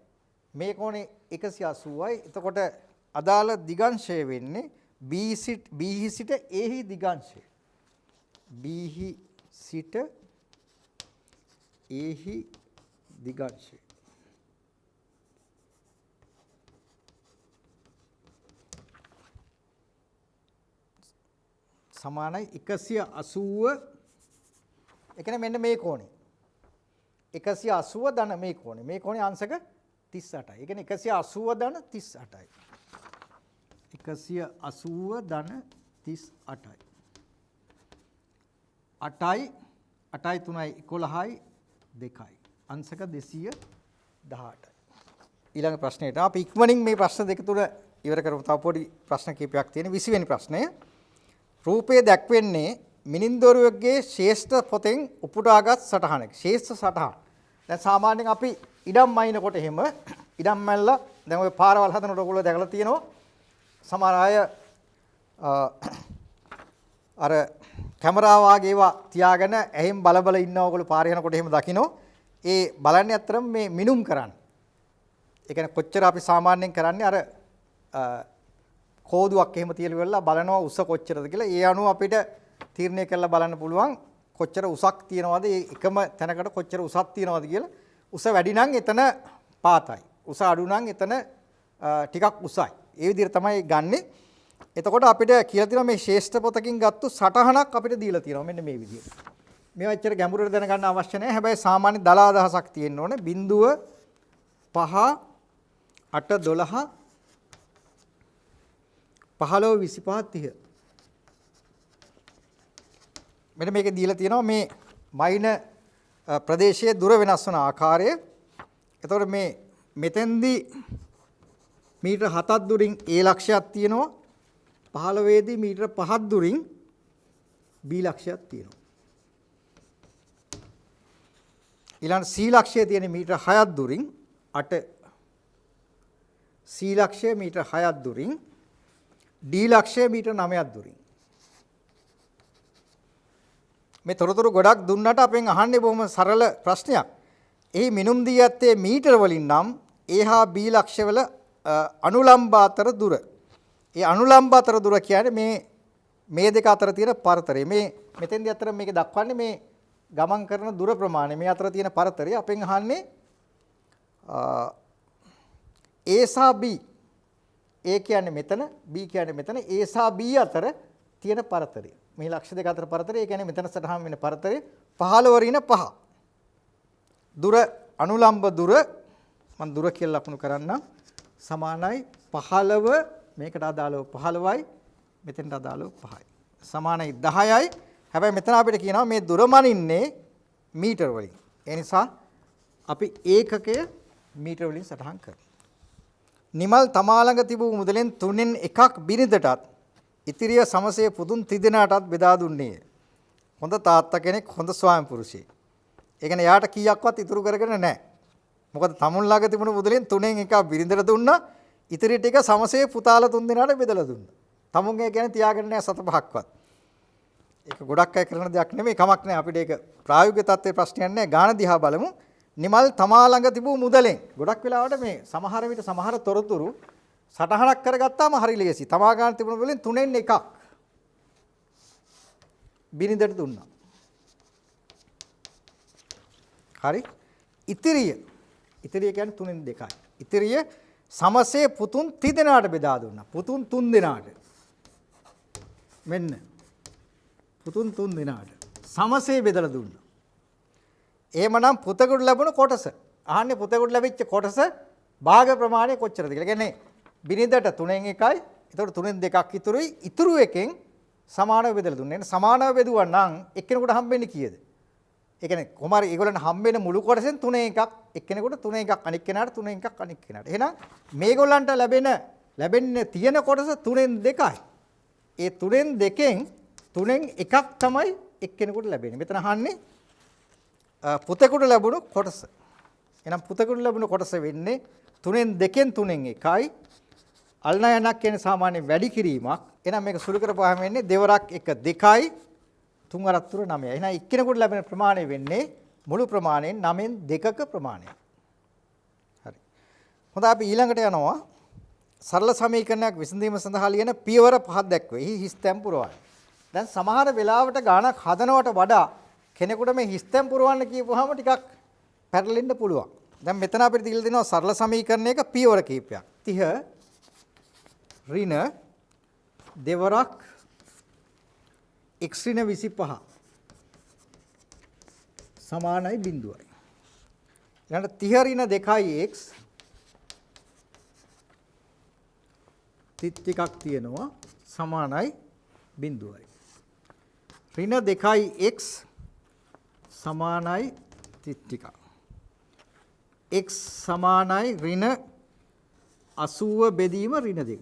මේ කෝණය 180යි. එතකොට අදාළ දිගංශය වෙන්නේ B සිට A දිගංශය. B සිට A දිගංශය. සමානයි 180. ඒ කියන්නේ මෙන්න මේ කෝණය. 180 ධන මේ කෝණය. මේ කෝණය අංශක 38යි. ඒ කියන්නේ 180 ධන 38යි. 180 ධන 38යි. 8යි 8යි 3යි 11යි 2යි. අංශක 218යි. ඊළඟ ප්‍රශ්නෙට අපි ඉක්මනින් මේ ප්‍රශ්න දෙක තුන ඉවර කරමු. තව පොඩි ප්‍රශ්න කිහිපයක් තියෙන. 20 වෙනි ප්‍රශ්නය. රූපයේ දැක්වෙන්නේ මිනින්දොරුවෙක්ගේ ශේෂ්ඨ පොතෙන් උපුටාගත් සටහනක. ශේෂ්ඨ සටහන. දැන් සාමාන්‍යයෙන් අපි ඉඩම් මයින්කොට එහෙම ඉඩම් මැල්ල දැන් ඔය පාරවල් හදනකොට ඔයගොල්ලෝ දැකලා තියෙනවා. සමහර අය අර කැමරාව වාගේ ඒවා තියාගෙන ඇහිම් බල ඉන්නවා. ඔයගොල්ලෝ පාරේ යනකොට එහෙම දකින්න. ඒ බලන්නේ අතරම මේ මිනුම් කරන්නේ. ඒ කියන්නේ කොච්චර අපි සාමාන්‍යයෙන් කරන්නේ අර කෝදුවක් එහෙම තියලා වෙලා බලනවා උස කොච්චරද කියලා. ඒ අනුව අපිට තීරණය කරලා බලන්න පුළුවන් කොච්චර උසක් තියනවද, ඒ එකම තැනකට කොච්චර උසක් තියනවද කියලා. උස වැඩි නම් එතන පාතයි. උස අඩු නම් එතන ටිකක් උසයි. ඒ විදිහට තමයි ගන්නෙ. එතකොට අපිට කියලා තියෙනවා මේ ශේෂ්ඨ පොතකින් ගත්තු සටහනක් අපිට දීලා තියෙනවා මෙන්න මේ විදිහට. මේවා ඇත්තට ගැඹුරට දැනගන්න අවශ්‍ය නැහැ. හැබැයි සාමාන්‍ය දල අදහසක් තියෙන්න ඕනේ. 0 5 8 12 15 25 30. මෙන්න මේකේ දීලා තියෙනවා මේ මයින ප්‍රදේශයේ දුර වෙනස් වන ආකාරය. එතකොට මේ මෙතෙන්දී මීටර 7ක් දුරින් A ලක්ෂයක් තියෙනවා. 15 දී මීටර 5ක් දුරින් B ලක්ෂයක් තියෙනවා. ඊළඟ C ලක්ෂයේ තියෙන මීටර 6ක් දුරින් 8 C ලක්ෂය මීටර 6ක් දුරින් D ලක්ෂය මීටර 9ක් දුරින්. මේ තොරතුරු ගොඩක් දුන්නට අපෙන් අහන්නේ බොහොම සරල ප්‍රශ්නයක්. එහි මිනුම් දී ඇත්තේ මීටර වලින් නම් A හා B ලක්ෂවල අනුලම්බ අතර දුර. ඒ අනුලම්බ අතර දුර කියන්නේ මේ දෙක අතර තියෙන පරතරය. මේ මෙතෙන්දී අතර මේක දක්වන්නේ මේ ගමන් කරන දුර ප්‍රමාණය. මේ අතර තියෙන පරතරය අපෙන් අහන්නේ A සහ B. A කියන්නේ මෙතන, B කියන්නේ මෙතන. A සහ B අතර තියෙන පරතරය. මේ ලක්ෂ දෙක අතර පරතරය. ඒ කියන්නේ මෙතන සටහන් වෙන පරතරය 15 වරින 5. දුර අනුලම්බ දුර මම දුර කියලා ලකුණු කරන්නම්. සමානයි 15 මේකට අදාළව 15යි මෙතෙන්ට අදාළව 5යි. සමානයි 10යි. හැබැයි මෙතන අපිට කියනවා මේ දුර මනින්නේ මීටර වලින්. ඒ නිසා අපි ඒකකය මීටර වලින් සටහන් කරනවා. නිමල් තමා ළඟ තිබූ මුදලෙන් 3න් 1ක් බිරිඳටත් ඉතිරිය සමසේ පුදුන් තිදෙනාටත් බෙදා දුන්නේය. හොඳ තාත්තා කෙනෙක්, හොඳ ස්වාමි පුරුෂයෙක්. ඒ කියන්නේ යාට කීයක්වත් ඉතුරු කරගෙන නැහැ. මොකද තමුන් ළඟ තිබුණු මුදලෙන් 3න් 1ක් බිරිඳට දුන්නා. ඉතිරි ටික සමසේ පුතාලා 3 දෙනාට බෙදලා දුන්නා. තමුන්ගේ කියන්නේ තියාගෙන නැහැ සත පහක්වත්. ඒක ගොඩක් අය කරන දෙයක් නෙමෙයි කමක් නැහැ අපිට ඒක ප්‍රායෝගික තත්ත්වයේ ප්‍රශ්නයක් නැහැ. ගාන දිහා බලමු. නිමල් තමා ළඟ තිබූ මුදලෙන් ගොඩක් වෙලාවට මේ සමහර විට සමහර තොරතුරු සටහනක් කරගත්තාම හරි ලේසි. තමා ගාන තිබුණ මුදලෙන් 3න් එකක් බිරිඳට දුන්නා. හරි. ඉතිරිය කියන්නේ 3න් 2යි. ඉතිරිය සමසේ පුතුන් 3 දෙනාට බෙදා දුන්නා. පුතුන් 3 දෙනාට. මෙන්න. පුතුන් 3 දෙනාට සමසේ බෙදලා දුන්නා. එහෙමනම් පුතෙකුට ලැබුණ කොටස. අහන්නේ පුතෙකුට ලැබිච්ච කොටස භාග ප්‍රමාණය කොච්චරද කියලා. කියන්නේ බිරිඳට 3න් 1යි. ඒතකොට 3න් 2ක් ඉතුරුයි. ඉතුරු එකෙන් සමානව බෙදලා දුන්නා. එහෙනම් සමානව බෙදුවා නම් එක්කෙනෙකුට හම්බෙන්නේ කීයද? ඒ කියන්නේ කොහොමද ඒගොල්ලන් හම්බෙන මුළු කොටසෙන් 3න් 1ක් එක්කෙනෙකුට 3න් 1ක් අනික් කෙනාට 3න් 1ක් අනික් කෙනාට. එහෙනම් මේගොල්ලන්ට ලැබෙන්නේ තියෙන කොටස 3න් 2යි. ඒ 3න් 2කින් 3න් 1ක් තමයි එක්කෙනෙකුට ලැබෙන්නේ. මෙතන අහන්නේ පුතෙකුට ලැබුණු කොටස. එහෙනම් පුතෙකුට ලැබුණු කොටස වෙන්නේ 3න් 2කින් 3න් 1යි. අල්නයනක් කියන්නේ සාමාන්‍ය වැඩි කිරීමක්. එහෙනම් මේක සුළු කරපුවාම වෙන්නේ දෙවරක් 1 2යි 3 වරක් 3 9යි. එහෙනම් එක්කෙනෙකුට ලැබෙන ප්‍රමාණය වෙන්නේ මුළු ප්‍රමාණයෙන් 9න් 2ක ප්‍රමාණය. හරි. හොඳයි අපි ඊළඟට යනවා. සරල සමීකරණයක් විසඳීම සඳහා ලියන පියවර පහක් දැක්වේ. හිස්තැන් පුරවන්න. දැන් සමහර වෙලාවට ගාණක් හදනවට වඩා කෙනෙකුට මේ හිස්තැන් පුරවන්න කියපුවාම ටිකක් පැටලෙන්න පුළුවන්. දැන් මෙතන අපිට දීලා දෙනවා සරල සමීකරණයක පියවර කීපයක්. 30 ඍණ දෙවරක් x ඍණ 25 සමානයි 0යි. ඊළඟට 30 ඍණ 2x තිත් ටිකක් තියෙනවා සමානයි 0යි. ඍණ 2x සමානයි තිත් ටිකක්. x සමානයි ඍණ 80 බෙදීම ඍණ 2.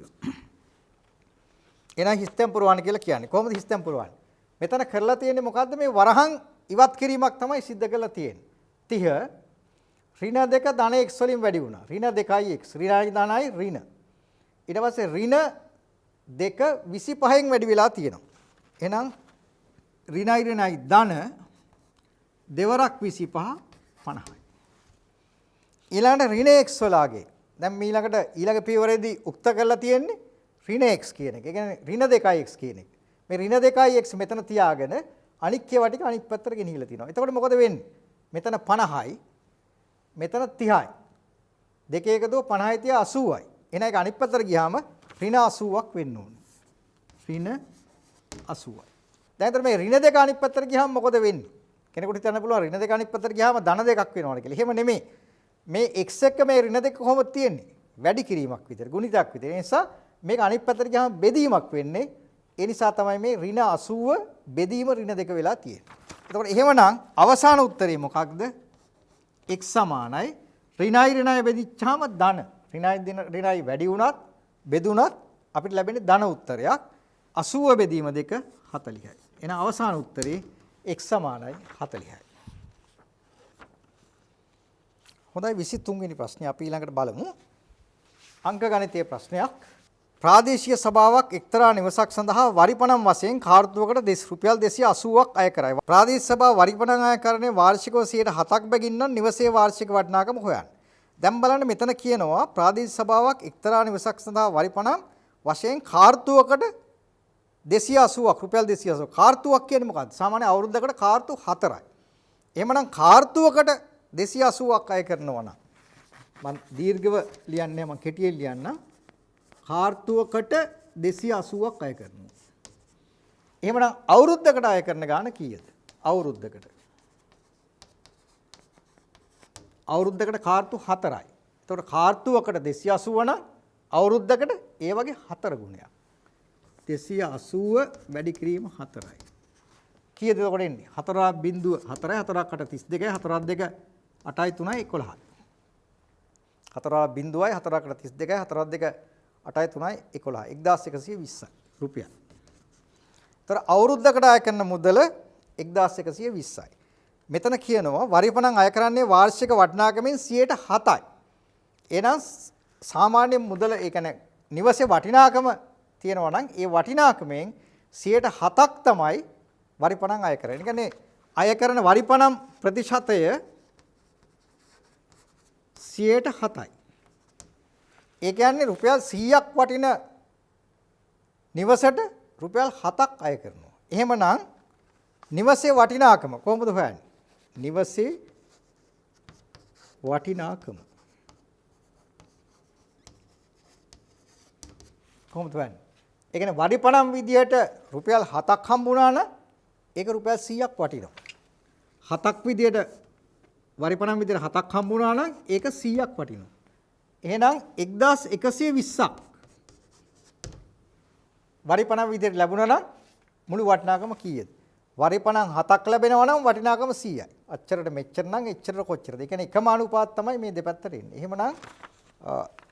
එහෙනම් හිස්තැන් පුරවන්න කියලා කියන්නේ. කොහොමද හිස්තැන් පුරවන්නේ? මෙතන කරලා තියෙන්නේ මොකද්ද? මේ වරහන් ඉවත් කිරීමක් තමයි සිද්ධ කරලා තියෙන්නේ. 30 ඍණ 2 ධන x වලින් වැඩි වුණා. ඍණ 2x ඍණයි ධනයි ඍණ. ඊට පස්සේ ඍණ 2 25න් වැඩි වෙලා තියෙනවා. එහෙනම් ඍණයි ධන දෙවරක් 25 50යි. ඊළඟට ඍණ x වලාගේ දැන් ඊළඟ පියවරේදී උක්ත කරලා තියෙන්නේ ඍණ x කියන එක. ඒ කියන්නේ ඍණ 2x කියන එක. මේ ර්ණ 2x මෙතන තියාගෙන අනික් ඒවා ටික අනිත් පැත්තට ගෙනිහිලා තිනවා. එතකොට මොකද වෙන්නේ? මෙතන 50යි මෙතන 30යි. දෙක එකතුව 50යි 30 80යි. එහෙනම් ඒක අනිත් පැත්තට ගියාම ඍණ 80ක් වෙන්න ඕනේ. ඍණ 80යි. දැන් එතන මේ ඍණ දෙක අනිත් පැත්තට ගියාම මොකද වෙන්නේ? කෙනෙකුට හිතන්න පුළුවන් ඍණ දෙක අනිත් පැත්තට ගියාම ධන දෙකක් වෙනවනේ කියලා. එහෙම නෙමෙයි. මේ x එක මේ ඍණ දෙක කොහොමද තියෙන්නේ? වැඩි කිරීමක් විතර, ගුණිතයක් විතර. ඒ නිසා මේක අනිත් පැත්තට ගියාම බෙදීමක් වෙන්නේ. ඒ නිසා තමයි මේ ඍණ 80 බෙදීම ඍණ දෙක වෙලා තියෙන්නේ. එතකොට එහෙමනම් අවසාන උත්තරේ මොකක්ද? x සමානයි ඍණයි බෙදිච්චාම ධන. ඍණයි වැඩි වුණත් බෙදුණත් අපිට ලැබෙන්නේ ධන උත්තරයක්. 80 බෙදීම 2 40යි. එහෙනම් අවසාන උත්තරේ x සමානයි 40යි. හොඳයි 23 වෙනි ප්‍රශ්නේ අපි ඊළඟට බලමු. අංක ගණිතයේ ප්‍රශ්නයක්. ප්‍රාදේශීය සභාවක් එක්තරා නිවසක් සඳහා වරිපණම් වශයෙන් කාර්තුවකට රුපියල් 280ක් අය කරයි. ප්‍රාදේශීය සභාව වරිපණම් අයකරණය වාර්ෂිකව 7%ක් බැගින් නම් නිවසේ වාර්ෂික වටිනාකම හොයන්න. දැන් බලන්න මෙතන කියනවා ප්‍රාදේශීය සභාවක් එක්තරා නිවසක් සඳහා වරිපණම් වශයෙන් කාර්තුවකට 280ක් රුපියල් 280. කාර්තුවක් කියන්නේ මොකක්ද? සාමාන්‍ය අවුරුද්දකට කාර්තු 4යි. එහෙමනම් කාර්තුවකට 280ක් අය කරනවා නම් මම දීර්ඝව ලියන්නේ මම කෙටියෙන් ලියන්නම්. කාර්තුවකට 280ක් අය කරනවා. එහෙමනම් අවුරුද්දකට අය කරන ගාණ කීයද? අවුරුද්දකට. අවුරුද්දකට කාර්තු 4යි. එතකොට කාර්තුවකට 280 නම් අවුරුද්දකට ඒ වගේ 4 ගුණයක්. 280 වැඩි කිරීම 4යි. කීයද එතකොට එන්නේ? 4.4යි 4ක් 8 32යි 4ක් 2 8යි 3යි 11යි. 4.0යි 4ක් 32යි 4ක් 2 8යි 3යි 11යි 1120යි රුපියල්. ඒතර අවුරුද්දකට අය කරන මුදල 1120යි. මෙතන කියනවා වරිපණම් අය කරන්නේ වාර්ෂික වටිනාකමෙන් 7%යි. එහෙනම් සාමාන්‍ය මුදල ඒ කියන්නේ නිවසේ වටිනාකම තියෙනවා නම් ඒ වටිනාකමෙන් 7% තමයි වරිපණම් අය කරන්නේ. ඒ කියන්නේ අය කරන වරිපණම් ප්‍රතිශතය 7%යි. ඒ කියන්නේ රුපියල් 100ක් වටින නිවසට රුපියල් 7ක් අය කරනවා. එහෙමනම් නිවසේ වටිනාකම කොහොමද හොයන්නේ? නිවසේ වටිනාකම කොහොමද හොයන්නේ? ඒ කියන්නේ වරිපණම් විදියට රුපියල් 7ක් හම්බුණා නම් ඒක රුපියල් 100ක් වටිනවා. 7ක් විදියට වරිපණම් විදියට 7ක් හම්බුණා නම් ඒක 100ක් වටිනවා. එහෙනම් 1120ක් වරිපණම් විදියට ලැබුණා නම් මුළු වටිනාකම කීයද? වරිපණම් 7ක් ලැබෙනවා නම් වටිනාකම 100යි. අච්චරට මෙච්චර නම් එච්චරට කොච්චරද? ඒ කියන්නේ එකම අනුපාත තමයි මේ දෙපැත්තට එන්නේ. එහෙමනම්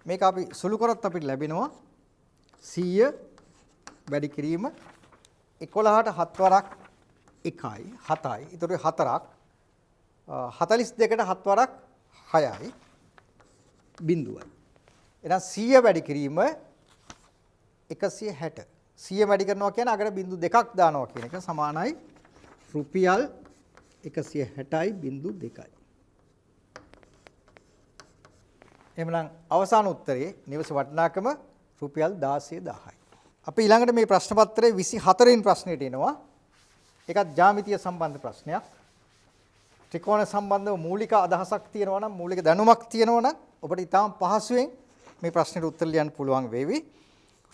මේක අපි සුළු කරොත් අපිට ලැබෙනවා 100 වැඩි කිරීම 11ට 7 වරක් 1යි 7යි. ඊට 4ක් 42ට 7 වරක් 6යි බිඳුවයි. එහෙනම් 100 වැඩි කිරීම 160. 100 වැඩි කරනවා කියන්නේ අගට බිඳු දෙකක් දානවා කියන එක සමානයි රුපියල් 160යි බිඳු 2යි. එහෙනම් අවසාන උත්තරේ නිවස වටිනාකම රුපියල් 16000යි. අපි ඊළඟට මේ ප්‍රශ්න පත්‍රයේ 24 වෙනි ප්‍රශ්නෙට එනවා. ඒකත් ජ්‍යාමිතිය සම්බන්ධ ප්‍රශ්නයක්. ත්‍රිකෝණ සම්බන්ධව මූලික අදහසක් තියෙනවා නම් මූලික දැනුමක් තියෙනවා නම් ඔබට ඉතාම පහසුවෙන් මේ ප්‍රශ්නෙට උත්තර ලියන්න පුළුවන් වේවි.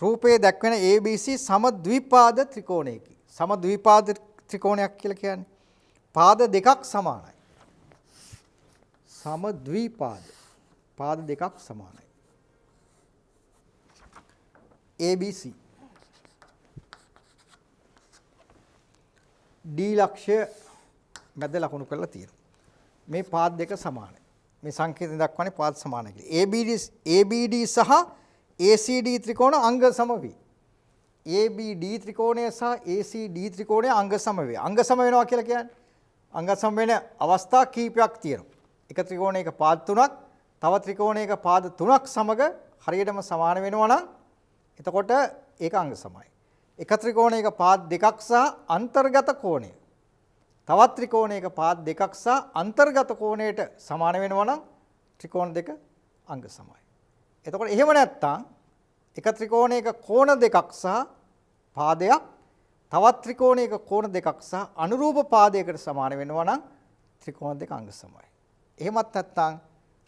රූපයේ දැක්වෙන ABC සමද්විපාද ත්‍රිකෝණයකි. සමද්විපාද ත්‍රිකෝණයක් කියලා කියන්නේ පාද දෙකක් සමානයි. සමද්විපාද පාද දෙකක් සමානයි. ABC D ලක්ෂය මැද ලකුණු කරලා තියෙනවා. මේ පාද දෙක සමානයි. මේ සංකේතයෙන් දක්වන්නේ පාද සමානයි කියලා. ABD සහ ACD ත්‍රිකෝණ අංග සම වේ. ABD ත්‍රිකෝණය සහ ACD ත්‍රිකෝණය අංග සම වේ. අංග සම වෙනවා කියලා කියන්නේ අංග සම වෙන අවස්ථා කීපයක් තියෙනවා. එක ත්‍රිකෝණයක පාද තුනක්, තව ත්‍රිකෝණයක පාද තුනක් සමග හරියටම සමාන වෙනවා නම් එතකොට ඒක අංග සමයි. එක ත්‍රිකෝණයක පාද දෙකක් සහ අන්තර්ගත කෝණය තවත් ත්‍රිකෝණයක පාද දෙකක් සහ අන්තර්ගත කෝණයට සමාන වෙනවා නම් ත්‍රිකෝණ දෙක අංග සමයි. එතකොට එහෙම නැත්නම් එක ත්‍රිකෝණයක කෝණ දෙකක් සහ පාදයක් තවත් ත්‍රිකෝණයක කෝණ දෙකක් සහ අනුරූප පාදයකට සමාන වෙනවා නම් ත්‍රිකෝණ දෙක අංග සමයි. එහෙමත් නැත්නම්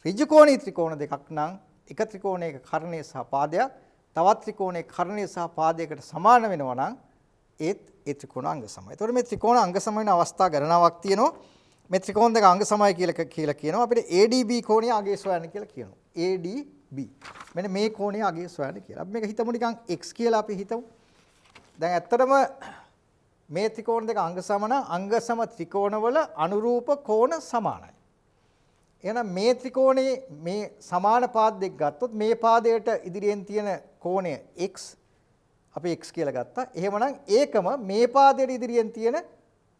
ඍජු කෝණී ත්‍රිකෝණ දෙකක් නම් එක ත්‍රිකෝණයක කර්ණය සහ පාදයක් තවත් ත්‍රිකෝණයක කර්ණය සහ පාදයකට සමාන වෙනවා නම් ඒ ත්‍රිකෝණ අංග සමයි. එතකොට මේ ත්‍රිකෝණ අංග සම වෙන අවස්ථා ගණනාවක් තියෙනවා. මේ ත්‍රිකෝණ දෙක අංග සමයි කියලා කියනවා. අපිට ADB කෝණය අගය සොයන්න කියලා කියනවා. ADB. මෙන්න මේ කෝණය අගය සොයන්න කියලා. අපි මේක හිතමු නිකන් x කියලා අපි හිතමු. දැන් ඇත්තටම මේ ත්‍රිකෝණ දෙක අංග සම නම් අංග සම ත්‍රිකෝණවල අනුරූප කෝණ සමානයි. එහෙනම් මේ ත්‍රිකෝණයේ මේ සමාන පාද දෙක ගත්තොත් මේ පාදයට ඉදිරියෙන් තියෙන කෝණය x අපි x කියලා ගත්තා. එහෙමනම් ඒකම මේ පාදයට ඉදිරියෙන් තියෙන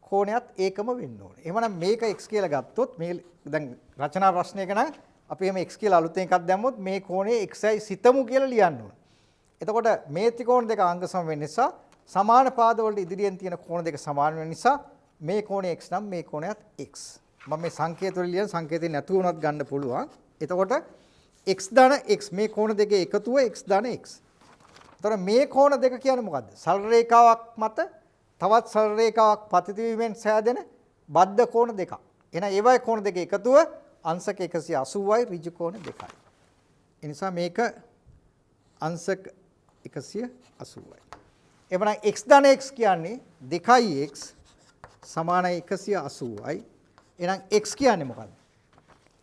කෝණයත් ඒකම වෙන්න ඕනේ. එහෙමනම් මේක x කියලා ගත්තොත් මේ දැන් රචනා ප්‍රශ්නයක නම් අපි එහෙම x කියලා අලුතෙන් එකක් දැම්මොත් මේ කෝණය xයි සිතමු කියලා ලියන්න ඕනේ. එතකොට මේ ත්‍රිකෝණ දෙක අංග සම වෙන නිසා සමාන පාදවලට ඉදිරියෙන් තියෙන කෝණ දෙක සමාන වෙන නිසා මේ කෝණය x නම් මේ කෝණයත් x. මම මේ සංකේත වල ලියන සංකේතේ නැතුව උනත් ගන්න පුළුවන්. එතකොට x ධන x මේ කෝණ දෙකේ එකතුව x ධන x. එතකොට මේ කෝණ දෙක කියන්නේ මොකද්ද? සරල රේඛාවක් මත තවත් සරල රේඛාවක් පතිත වීමෙන් සෑදෙන බද්ධ කෝණ දෙකක්. එහෙනම් ඒවයි කෝණ දෙක එකතුව අංශක 180යි ඍජු කෝණ දෙකයි. ඒ නිසා මේක අංශක 180යි. එවනම් x ධන x කියන්නේ 2x සමානයි 180යි. එහෙනම් x කියන්නේ මොකද්ද?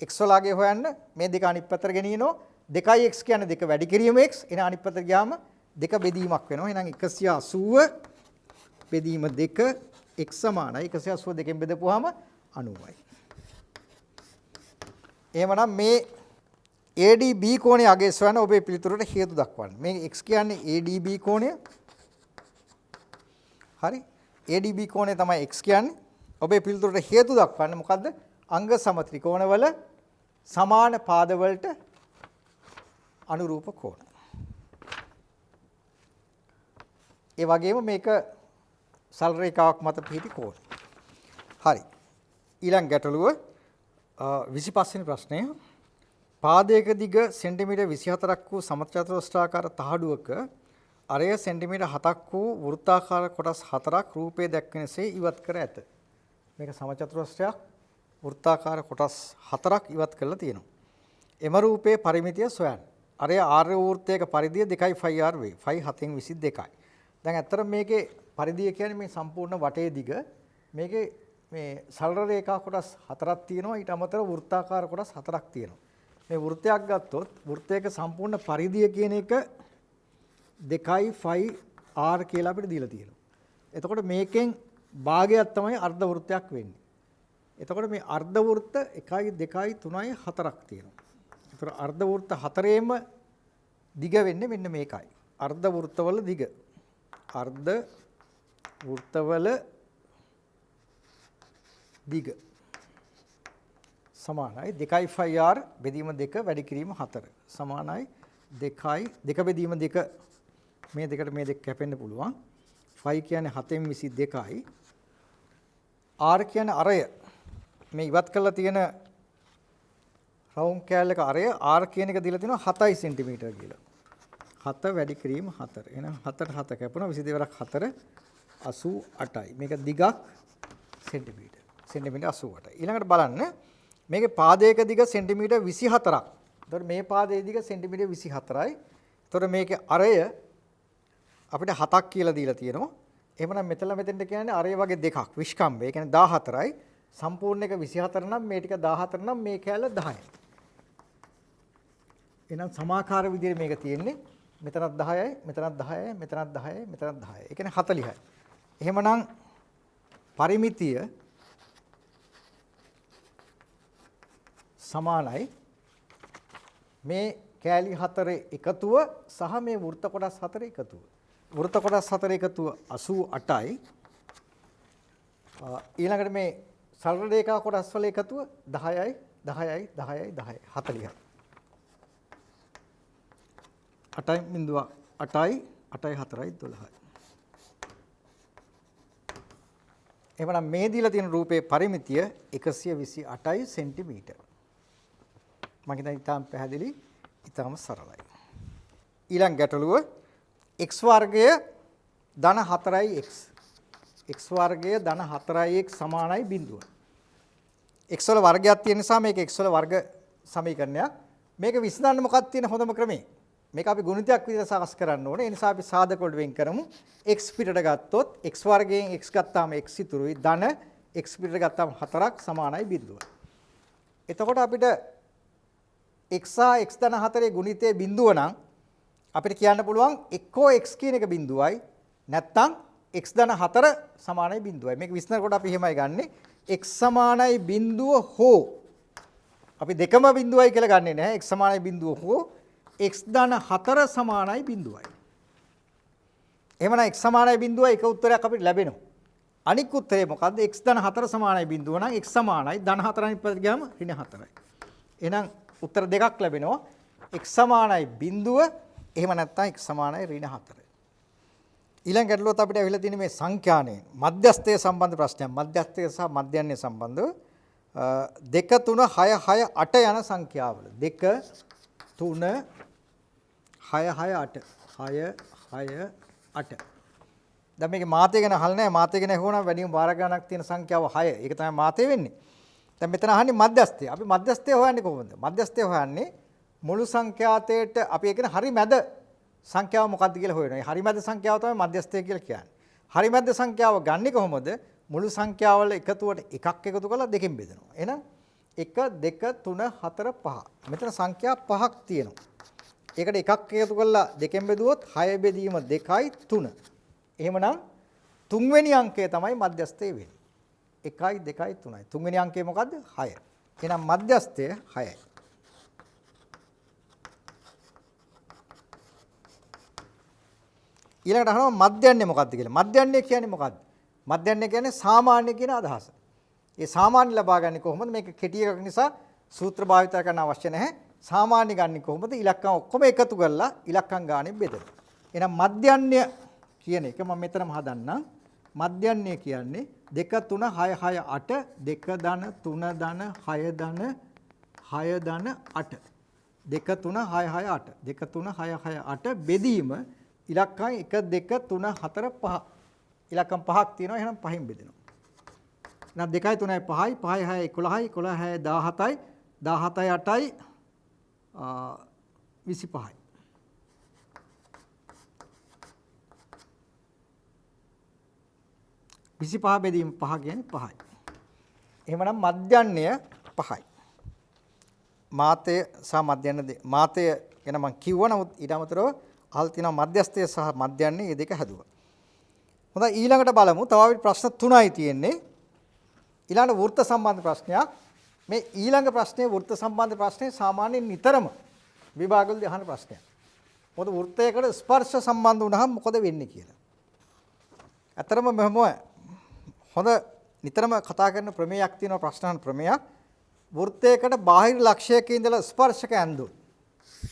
x වලගේ හොයන්න මේ දෙක අනිත් පැත්තට ගෙනියනවා. 2x කියන්නේ 2 වැඩි කිරීම x. එහෙනම් අනිත් පැත්තට ගියාම 2 බෙදීමක් වෙනවා. එහෙනම් 180 බෙදීම 2 x සමානයි 180 දෙකෙන් බෙදපුවාම 90යි. එහෙමනම් මේ ADB කෝණය අගය සොයන ඔබේ පිළිතුරට හේතු දක්වන්න. මේ x කියන්නේ ADB කෝණය. හරි. ADB කෝණය තමයි x කියන්නේ. ඔබේ පිළිතුරට හේතු දක්වන්න මොකද්ද? අංග සම ත්‍රිකෝණවල සමාන පාදවලට අනුරූප කෝණ. ඒ වගේම මේක සරල රේඛාවක් මත පිහිටි කෝණ. හරි. ඊළඟ ගැටලුව 25 වෙනි ප්‍රශ්නය. පාදයක දිග සෙන්ටිමීටර් 24ක් වූ සමචතුරස්‍රාකාර තහඩුවක අරය සෙන්ටිමීටර් 7ක් වූ වෘත්තාකාර කොටස් 4ක් රූපයේ දැක්වෙනසේ ඉවත් කර ඇත. මේක සමචතුරස්‍රයක් වෘත්තාකාර කොටස් 4ක් ඉවත් කරලා තියෙනවා. එම රූපයේ පරිමිතිය සොයන්න. අරය ආර්ය වෘත්තයක පරිධිය 2πr වේ. π 7න් 22යි. දැන් ඇත්තට මේකේ පරිධිය කියන්නේ මේ සම්පූර්ණ වටේ දිග. මේකේ මේ සරල රේඛා කොටස් 4ක් තියෙනවා. ඊට අමතරව වෘත්තාකාර කොටස් 4ක් තියෙනවා. මේ වෘත්තයක් ගත්තොත් වෘත්තයක සම්පූර්ණ පරිධිය කියන එක 2πr කියලා අපිට දීලා තියෙනවා. එතකොට මේකෙන් භාගයක් තමයි අර්ධ වෘත්තයක් වෙන්නේ. එතකොට මේ අර්ධ වෘත්ත 1 2 3 4ක් තියෙනවා. එතකොට අර්ධ වෘත්ත 4ේම දිග වෙන්නේ මෙන්න මේකයි. අර්ධ වෘත්තවල දිග. අර්ධ වෘත්තවල දිග සමානයි 2πr බෙදීම 2 වැඩි කිරීම 4 සමානයි 2 2 බෙදීම 2 මේ දෙකට මේ දෙක කැපෙන්න පුළුවන්. π කියන්නේ 7න් 22යි. r කියන්නේ අරය. මේ ඉවත් කරලා තියෙන රවුම් කෑල්ලක අරය r කියන එක දීලා තිනවා 7 සෙන්ටිමීටර කියලා. 7 වැඩි කිරීම 4. එහෙනම් 7ට 7 කැපුණා 22 වරක් 4 88යි. මේක දිගක් සෙන්ටිමීටර. සෙන්ටිමීටර 88යි. ඊළඟට බලන්න මේකේ පාදයක දිග සෙන්ටිමීටර 24ක්. එතකොට මේ පාදයේ දිග සෙන්ටිමීටර 24යි. එතකොට මේකේ අරය අපිට 7ක් කියලා දීලා තියෙනවා. එහෙමනම් මෙතෙන්ට කියන්නේ අරය වගේ දෙකක් විස්කම්බය. ඒ කියන්නේ 14යි. සම්පූර්ණ එක 24 නම් මේ ටික 14 නම් මේ කැල 10යි. එහෙනම් සමාකාර විදිහට මේක තියෙන්නේ. මෙතනත් 10යි, මෙතනත් 10යි, මෙතනත් 10යි, මෙතනත් 10යි. ඒ කියන්නේ 40යි. එහෙමනම් පරිමිතිය සමානයි මේ කෑලි 4 එකතුව සහ මේ වෘත්ත කොටස් 4 එකතුව. වෘත්ත කොටස් 4 එකතුව 88යි. ඊළඟට මේ සරල රේඛා කොටස් වල එකතුව 10යි 10යි 10යි 10යි 40යි. 8.8යි 8යි 4යි 12යි. එවනම් මේ දීලා තියෙන රූපේ පරිමිතිය 128යි සෙන්ටිමීටර. මම හිතන්නේ ඊටම පැහැදිලි, ඊටම සරලයි. ඊළඟ ගැටලුව x වර්ගය ධන 4x. x වර්ගය ධන 4x සමානයි බිඳුව. x වල වර්ගයක් තියෙන නිසා මේක x වල වර්ග සමීකරණයක්. මේක විසඳන්න මොකක්ද තියෙන හොඳම ක්‍රමය? මේක අපි ගුණිතයක් විදිහට සකස් කරන්න ඕනේ. ඒ නිසා අපි සාධක වලට වෙන් කරමු. x පිටට ගත්තොත් x වර්ගයෙන් x ගත්තාම x ඉතුරුයි. ධන x පිටට ගත්තාම 4ක් සමානයි බිඳුව. එතකොට අපිට x සහ x ධන 4 ගුණිතයේ බිඳුව නම් අපිට කියන්න පුළුවන් එක්කෝ x කියන එක බිඳුවයි නැත්නම් x ධන 4 සමානයි බිඳුවයි. මේක විස්තර කොට අපි එහෙමයි ගන්නෙ. x සමානයි බිඳුව හෝ අපි දෙකම බිඳුවයි කියලා ගන්නෙ නැහැ. x සමානයි බිඳුව හෝ x ධන 4 සමානයි බිඳුවයි. එහෙමනම් x සමානයි බිඳුවයි එක උත්තරයක් අපිට ලැබෙනවා. අනික් උත්තරේ මොකද්ද? x ධන 4 සමානයි බිඳුව නම් x සමානයි ධන 4 අනිත් පැත්තට ගියාම ඍණ 4යි. එහෙනම් උත්තර දෙකක් ලැබෙනවා. x සමානයි බිඳුව, එහෙම නැත්නම් x සමානයි ඍණ 4. ඊළඟ ගැටලුවත් අපිට ඇවිල්ලා තියෙන මේ සංඛ්‍යානයේ මධ්‍යස්ථය සම්බන්ධ ප්‍රශ්නයක්. මධ්‍යස්ථය සහ මධ්‍යන්‍ය සම්බන්ධව 2 3 6 6 8 යන සංඛ්‍යාවල 2 3 6 6 8 6 6 8. දැන් මේකේ මාතේ ගැන අහලා නැහැ. මාතේ ගැන ඇහුවනම් වැඩිම වාර ගණනක් තියෙන සංඛ්‍යාව 6. ඒක තමයි මාතේ වෙන්නේ. දැන් මෙතන අහන්නේ මධ්‍යස්ථය. අපි මධ්‍යස්ථය හොයන්නේ කොහොමද? මධ්‍යස්ථය හොයන්නේ මුළු සංඛ්‍යාතයට අපි ඒ කියන්නේ හරි මැද සංඛ්‍යාව මොකක්ද කියලා හොයනවා. ඒ හරි මැද සංඛ්‍යාව තමයි මධ්‍යස්ථය කියලා කියන්නේ. හරි මැද සංඛ්‍යාව ගන්නෙ කොහොමද? මුළු සංඛ්‍යාවල එකතුවට එකක් එකතු කරලා දෙකෙන් බෙදනවා. එහෙනම් 1 2 3 4 5. මෙතන සංඛ්‍යා 5ක් තියෙනවා. ඒකට එකක් එකතු කරලා දෙකෙන් බෙදුවොත් 6 බෙදීම 2යි 3. එහෙමනම් තුන්වෙනි අංකය තමයි මධ්‍යස්ථය වෙන්නේ. 1යි 2යි 3යි. තුන්වෙනි අංකය මොකද්ද? 6. එහෙනම් මධ්‍යස්ථය 6යි. ඊළඟට අහනවා මධ්‍යන්නේ මොකක්ද කියලා. මධ්‍යන්නේ කියන්නේ මොකක්ද? මධ්‍යන්නේ කියන්නේ සාමාන්‍ය කියන අදහස. ඒ සාමාන්‍ය ලබා ගන්න කොහොමද? මේක කෙටි එකක් නිසා සූත්‍ර භාවිත කරන්න අවශ්‍ය නැහැ. සාමාන්‍ය ගන්න කොහොමද? ඉලක්කම් ඔක්කොම එකතු කරලා ඉලක්කම් ගානේ බෙදෙනවා. එහෙනම් මධ්‍යන්නේ කියන එක මම මෙතනම හදන්නම්. මධ්‍යන්නේ කියන්නේ 2 3 6 6 8 2 ධන 3 ධන 6 ධන 6 ධන 8 2 3 6 6 8 2 3 6 6 8 බෙදීම ඉලක්කම් 1 2 3 4 5 ඉලක්කම් 5ක් තියෙනවා. එහෙනම් 5න් බෙදෙනවා. එහෙනම් 2යි 3යි 5යි 5යි 6යි 11යි 11යි 17යි 17යි 8යි 25යි. විසිපහ බෙදීම 5 කියන්නේ 5යි. එහෙමනම් මධ්‍යන්නය 5යි. මාතය සහ මධ්‍යන්න මාතය ගැන මම කිව්වා. නමුත් ඊට අමතරව අහල් තියෙනවා මධ්‍යස්ථය සහ මධ්‍යන්නේ මේ දෙක හැදුවා. හොඳයි ඊළඟට බලමු. තව අපිට ප්‍රශ්න 3යි තියෙන්නේ. ඊළඟ වෘත්ත සම්බන්ධ ප්‍රශ්නයක්. මේ ඊළඟ ප්‍රශ්නේ වෘත්ත සම්බන්ධ ප්‍රශ්නේ සාමාන්‍යයෙන් නිතරම විභාගවලදී අහන ප්‍රශ්නයක්. මොකද වෘත්තයකට ස්පර්ශ සම්බන්ධ වුණාම මොකද වෙන්නේ කියලා. අතරම මෙහෙම හොඳ නිතරම කතා කරන ප්‍රමේයක් තියෙනවා ප්‍රශ්න අහන ප්‍රමේයක්. වෘත්තයකට බාහිර ලක්ෂයක ඉඳලා ස්පර්ශක ඇන්දොත්.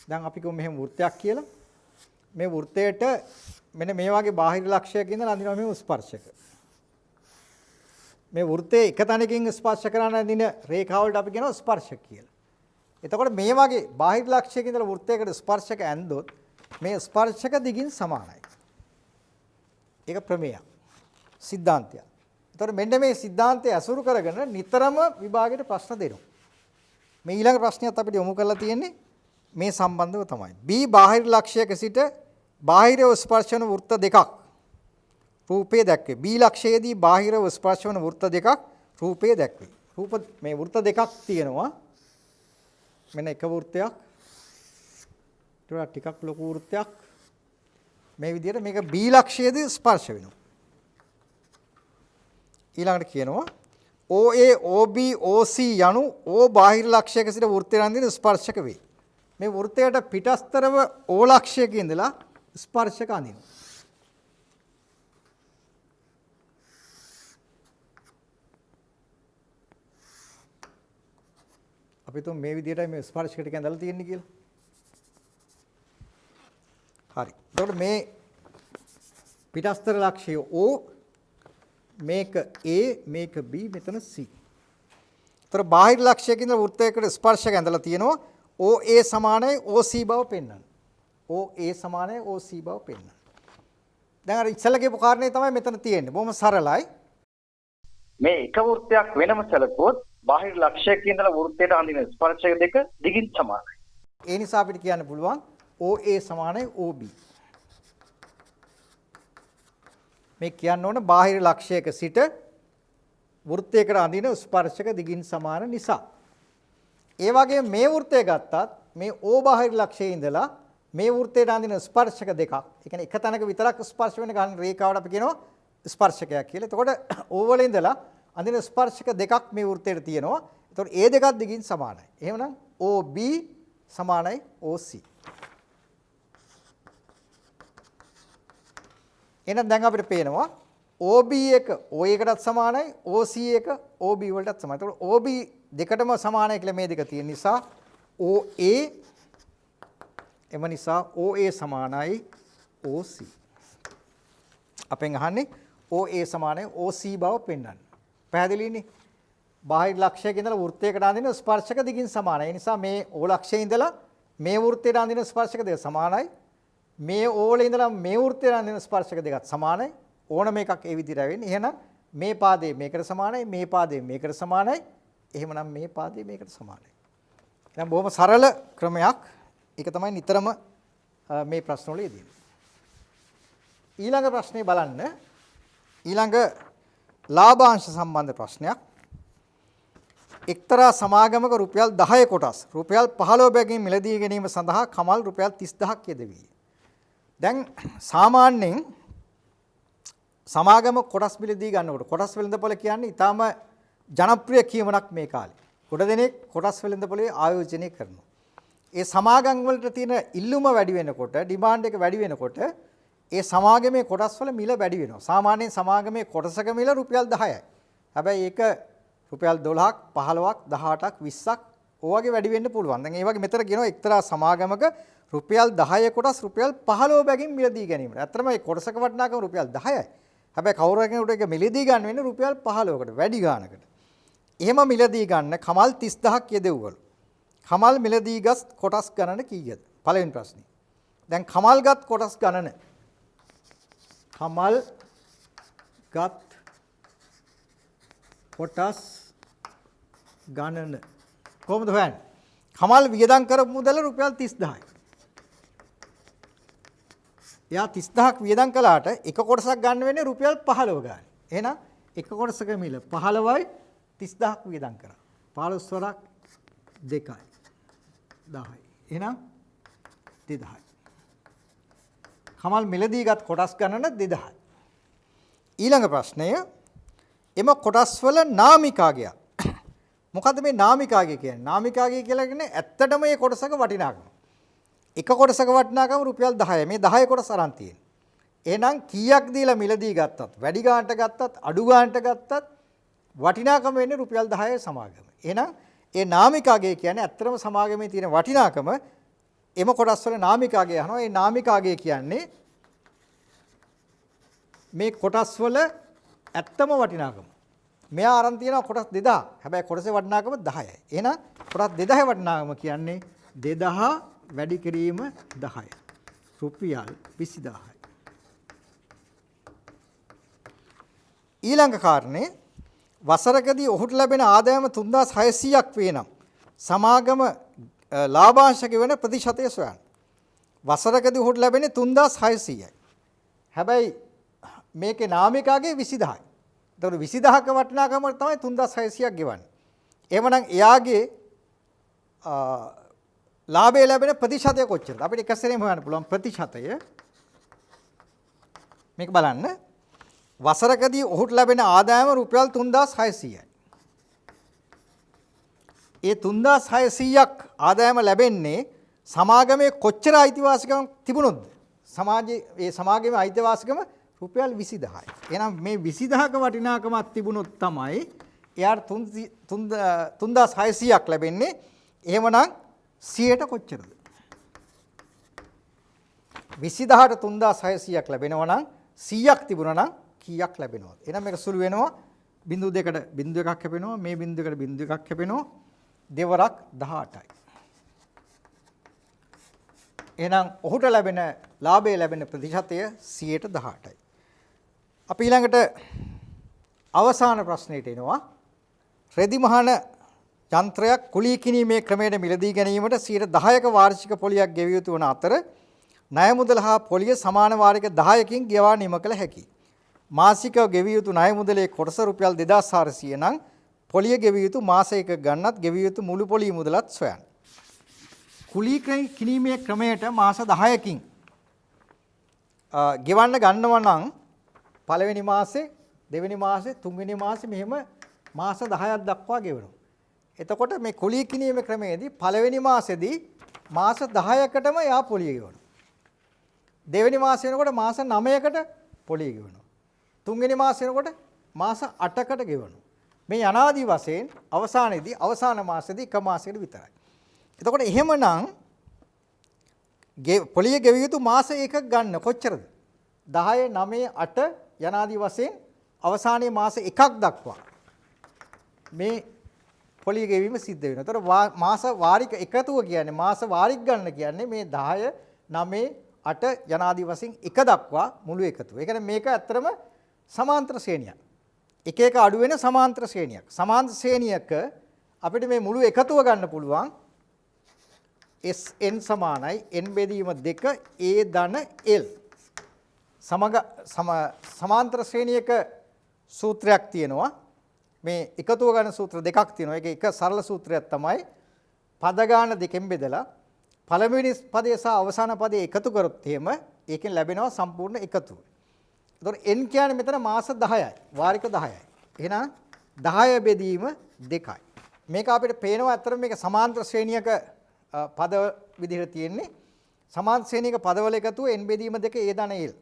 දැන් අපි කොහොම මෙහෙම වෘත්තයක් කියලා. මේ වෘත්තයට මෙන්න මේ වගේ බාහිර ලක්ෂයක ඉඳලා අඳිනවා මේ ස්පර්ශක. මේ වෘත්තයේ එක තැනකින් ස්පර්ශ කරන දින රේඛාවලට අපි කියනවා ස්පර්ශක කියලා. එතකොට මේ වගේ බාහිර ලක්ෂයක ඉඳලා වෘත්තයකට ස්පර්ශක ඇන්දොත් මේ ස්පර්ශක දිගින් සමානයි. ඒක ප්‍රමේයක්. සිද්ධාන්තයක්. එතකොට මෙන්න මේ සිද්ධාන්තය අසුරු කරගෙන නිතරම විභාගයට ප්‍රශ්න දෙනවා. මේ ඊළඟ ප්‍රශ්නයත් අපිට යොමු කරලා තියෙන්නේ මේ සම්බන්ධව තමයි. B බාහිර ලක්ෂයක සිට බාහිරව ස්පර්ශ වන වෘත්ත දෙකක් රූපේ දැක්වේ. B ලක්ෂයේදී බාහිරව ස්පර්ශ වන වෘත්ත දෙකක් රූපේ දැක්වේ. රූප මේ වෘත්ත දෙකක් තියෙනවා. මෙන්න එක වෘත්තයක්. ටිකක් ලොකු වෘත්තයක්. මේ විදිහට මේක B ලක්ෂයේදී ස්පර්ශ වෙනවා. ඊළඟට කියනවා OA OB OC යනු O බාහිර ලක්ෂයක සිට වෘත්තයට අඳින ස්පර්ශක වේ. මේ වෘත්තයට පිටස්තරව O ලක්ෂයක ඉඳලා ස්පර්ශක අඳිනවා. අපි තුන් මේ විදිහටයි මේ ස්පර්ශක ටික ඇඳලා තියෙන්නේ කියලා. හරි. එතකොට මේ පිටස්තර ලක්ෂය O මේක A මේක B මෙතන C. ඒතර බාහිර ලක්ෂයක ඉඳලා වෘත්තයකට ස්පර්ශක ඇඳලා තියෙනවා. OA සමානයි OC බව පෙන්වන්න. OA සමානයි OC බව පෙන්වන්න. දැන් අර ඉස්සෙල්ලා කියපු කාරණේ තමයි මෙතන තියෙන්නේ. බොහොම සරලයි. මේ එක වෘත්තයක් වෙනම සැලකුවොත් බාහිර ලක්ෂයක ඉඳලා වෘත්තයට අඳින ස්පර්ශක දෙක දිගින් සමානයි. ඒ නිසා අපිට කියන්න පුළුවන් OA සමානයි OB. මේ කියන්න ඕන බාහිර ලක්ෂයක සිට වෘත්තයකට අඳින ස්පර්ශක දිගින් සමාන නිසා. ඒ වගේම මේ වෘත්තය ගත්තත් මේ O බාහිර ලක්ෂයේ ඉඳලා මේ වෘත්තයට අඳින ස්පර්ශක දෙකක්. ඒ කියන්නේ එක තැනක විතරක් ස්පර්ශ වෙන ගන්න රේඛාවට අපි කියනවා ස්පර්ශකයක් කියලා. එතකොට O වල ඉඳලා අඳින ස්පර්ශක දෙකක් මේ වෘත්තයට තියෙනවා. එතකොට ඒ දෙකත් දිගින් සමානයි. එහෙමනම් OB සමානයි OC. එහෙනම් දැන් අපිට පේනවා OB එක O එකටත් සමානයි OC එක OB වලටත් සමානයි. එතකොට OB දෙකටම සමානයි කියලා මේ දෙක තියෙන නිසා OA එම නිසා OA සමානයි OC. අපෙන් අහන්නේ OA සමානයි OC බව පෙන්වන්න. පැහැදිලිනේ? බාහිර ලක්ෂයක ඉඳලා වෘත්තයකට අඳින ස්පර්ශක දිගින් සමානයි. ඒ නිසා මේ O ලක්ෂයේ ඉඳලා මේ වෘත්තයට අඳින ස්පර්ශක දෙක සමානයි. මේ O වල ඉඳලා මේ වෘත්තයට අඳින ස්පර්ශක දෙකත් සමානයි. ඕනම එකක් ඒ විදිහට වෙන්නේ. එහෙනම් මේ පාදයේ මේකට සමානයි, මේ පාදයේ මේකට සමානයි. එහෙමනම් මේ පාදයේ මේකට සමානයි. දැන් බොහොම සරල ක්‍රමයක්. ඒක තමයි නිතරම මේ ප්‍රශ්න වල යෙදෙන්නේ. ඊළඟ ප්‍රශ්නේ බලන්න. ඊළඟ ලාභාංශ සම්බන්ධ ප්‍රශ්නයක්. එක්තරා සමාගමක රුපියල් 10 කොටස් රුපියල් 15 බැගින් මිලදී ගැනීම සඳහා කමල් රුපියල් 30000ක් යෙදවී. දැන් සාමාන්‍යයෙන් සමාගම කොටස් මිලදී ගන්නකොට කොටස් වෙළඳපොළ කියන්නේ ඊටාම ජනප්‍රිය කියමනක් මේ කාලේ. ගොඩ දෙනෙක් කොටස් වෙළඳපොළේ ආයෝජනය කරනවා. ඒ සමාගම් වලට තියෙන ඉල්ලුම වැඩි වෙනකොට, ඩිමාන්ඩ් එක වැඩි වෙනකොට ඒ සමාගමේ කොටස් වල මිල වැඩි වෙනවා. සාමාන්‍යයෙන් සමාගමේ කොටසක මිල රුපියල් 10යි. හැබැයි ඒක රුපියල් 12ක්, 15ක්, 18ක්, 20ක් ඕවගේ වැඩි වෙන්න පුළුවන්. දැන් ඒ වගේ මෙතන කියනවා එක්තරා සමාගමක රුපියල් 10 කොටස් රුපියල් 15 බැගින් මිලදී ගැනීමට. ඇත්තටම මේ කොටසක වටිනාකම රුපියල් 10යි. හැබැයි කවුරු කෙනෙකුට ඒක මිලදී ගන්න වෙන්නේ රුපියල් 15කට වැඩි ගාණකට. එහෙම මිලදී ගන්න කමල් 30000ක් යෙදෙව්වලු. කමල් මිලදී ගස් කොටස් ගණන කීයද? පළවෙනි ප්‍රශ්නේ. දැන් කමල්ගත් කොටස් ගණන. කමල්ගත් කොටස් ගණන කොහොමද හොයන්නේ? කමල් වියදම් කරපු මුදල රුපියල් 30000යි. එයා 30000ක් වියදම් කළාට එක කොටසක් ගන්න වෙන්නේ රුපියල් 15 ගානේ. එහෙනම් එක කොටසක මිල 15යි 30000ක් වියදම් කරා. 15 වරක් 2යි 10යි. එහෙනම් 2000යි. කමල් මිලදීගත් කොටස් ගණන 2000යි. ඊළඟ ප්‍රශ්නය එම කොටස් වල නාමිකාගය. මොකද්ද මේ නාමිකාගය කියන්නේ? නාමිකාගය කියලා කියන්නේ ඇත්තටම මේ කොටසක වටිනාකම. එක කොටසක වටිනාකම රුපියල් 10යි. මේ 10 කොටස අරන් තියෙන්නේ. එහෙනම් කීයක් දීලා මිලදී ගත්තත්, වැඩි ගාණට ගත්තත්, අඩු ගාණට ගත්තත් වටිනාකම වෙන්නේ රුපියල් 10යි සමාගම. එහෙනම් ඒ නාමිකාගය කියන්නේ ඇත්තටම සමාගමේ තියෙන වටිනාකම එම කොටස් වල නාමිකාගය අහනවා. ඒ නාමිකාගය කියන්නේ මේ කොටස් වල ඇත්තම වටිනාකම. මෙයා අරන් තියෙනවා කොටස් 2000. හැබැයි කොටසේ වටිනාකම 10යි. එහෙනම් කොටස් 2000 වටිනාකම කියන්නේ 2000 වැඩි කිරීම 10. රුපියල් 20000යි. ඊළඟ කාරණේ වසරකදී ඔහුට ලැබෙන ආදායම 3600ක් වේ නම් සමාගම ලාභාංශ ගෙවන ප්‍රතිශතය සොයන්න. වසරකදී ඔහුට ලැබෙන්නේ 3600යි. හැබැයි මේකේ නාමිකාගේ 20000යි. එතකොට 20000ක වටිනාකම තමයි 3600ක් ගෙවන්නේ. එහෙමනම් එයාගේ ලාභය ලැබෙන ප්‍රතිශතය කොච්චරද? අපිට එක සැරේම හොයන්න පුළුවන් ප්‍රතිශතය. මේක බලන්න. වසරකදී ඔහුට ලැබෙන ආදායම රුපියල් 3600යි. ඒ 3600ක් ආදායම ලැබෙන්නේ සමාගමේ කොච්චර අයිතිවාසිකම් තිබුණොත්ද? ඒ සමාගමේ අයිතිවාසිකම රුපියල් 20000යි. එහෙනම් මේ 20000ක වටිනාකමක් තිබුණොත් තමයි එයාට 3600ක් ලැබෙන්නේ. එහෙමනම් 100ට කොච්චරද? 20000ට 3600ක් ලැබෙනවා නම් 100ක් තිබුණා නම් කීයක් ලැබෙනවද? එහෙනම් මේක සුළු වෙනවා 0.2කට 0.1ක් හැපෙනවා. මේ 0.1කට 0.1ක් හැපෙනවා. දෙවරක් 18යි. එහෙනම් ඔහුට ලැබෙන ලාභය ලැබෙන ප්‍රතිශතය 118යි. අපි ඊළඟට අවසාන ප්‍රශ්නෙට එනවා. රෙදි මහන යන්ත්‍රයක් කුලී කිනීමේ ක්‍රමයට මිලදී ගැනීමට 10%ක වාර්ෂික පොලියක් ගෙවිය යුතු වන අතර ණය මුදල හා පොලිය සමාන වාරික 10කින් ගෙවා නිම කළ හැකියි. මාසිකව ගෙවිය යුතු ණය මුදලේ කොටස රුපියල් 2400 නම් පොලිය ගෙවිය යුතු මාසයක ගන්නත් ගෙවිය යුතු මුළු පොලිය මුදලත් සොයන්න. කුලී කිනීමේ ක්‍රමයට මාස 10කින් ගෙවන්න ගන්නවා නම් පළවෙනි මාසේ, දෙවෙනි මාසේ, තුන්වෙනි මාසේ මෙහෙම මාස 10ක් දක්වා ගෙවනවා. එතකොට මේ කුලී කිනීමේ ක්‍රමයේදී පළවෙනි මාසෙදී මාස 10කටම යා පොලිය ගෙවනවා. දෙවෙනි මාසෙ වෙනකොට මාස 9කට පොලිය ගෙවනවා. තුන්වෙනි මාසෙ වෙනකොට මාස 8කට ගෙවනවා. මේ අනාදි වශයෙන් අවසානයේදී අවසාන මාසෙදී එක මාසයකට විතරයි. එතකොට එහෙමනම් පොලිය ගෙවිය යුතු මාස එකක් ගන්න කොච්චරද? 10 9 8 යනාදී වශයෙන් අවසානයේ මාස එකක් දක්වා මේ පොලිය ගෙවීම සිද්ධ වෙනවා. එතකොට මාස වාරික එකතුව කියන්නේ මාස වාරික ගන්න කියන්නේ මේ 10 9 8 යනාදී වශයෙන් එක දක්වා මුළු එකතුව. ඒ කියන්නේ මේක ඇත්තටම සමාන්තර ශ්‍රේණියක්. එක එක අඩු වෙන සමාන්තර ශ්‍රේණියක්. සමාන්තර ශ්‍රේණියක අපිට මේ මුළු එකතුව ගන්න පුළුවන් SN සමානයි n බෙදීම 2 a ධන l. සමාන්තර ශ්‍රේණියක සූත්‍රයක් තියෙනවා. මේ එකතුව ගන්න සූත්‍ර දෙකක් තියෙනවා. ඒක එක සරල සූත්‍රයක් තමයි පද ගාන දෙකෙන් බෙදලා පළවෙනි පදයේ සහ අවසාන පදයේ එකතු කරොත් එහෙම ඒකෙන් ලැබෙනවා සම්පූර්ණ එකතුව. එතකොට n කියන්නේ මෙතන මාස 10යි. වාරික 10යි. එහෙනම් 10 බෙදීම 2යි. මේක අපිට පේනවා අතර මේක සමාන්තර ශ්‍රේණියක පද විදිහට තියෙන්නේ. සමාන්තර ශ්‍රේණියක පදවල එකතුව n බෙදීම 2 a ධන l.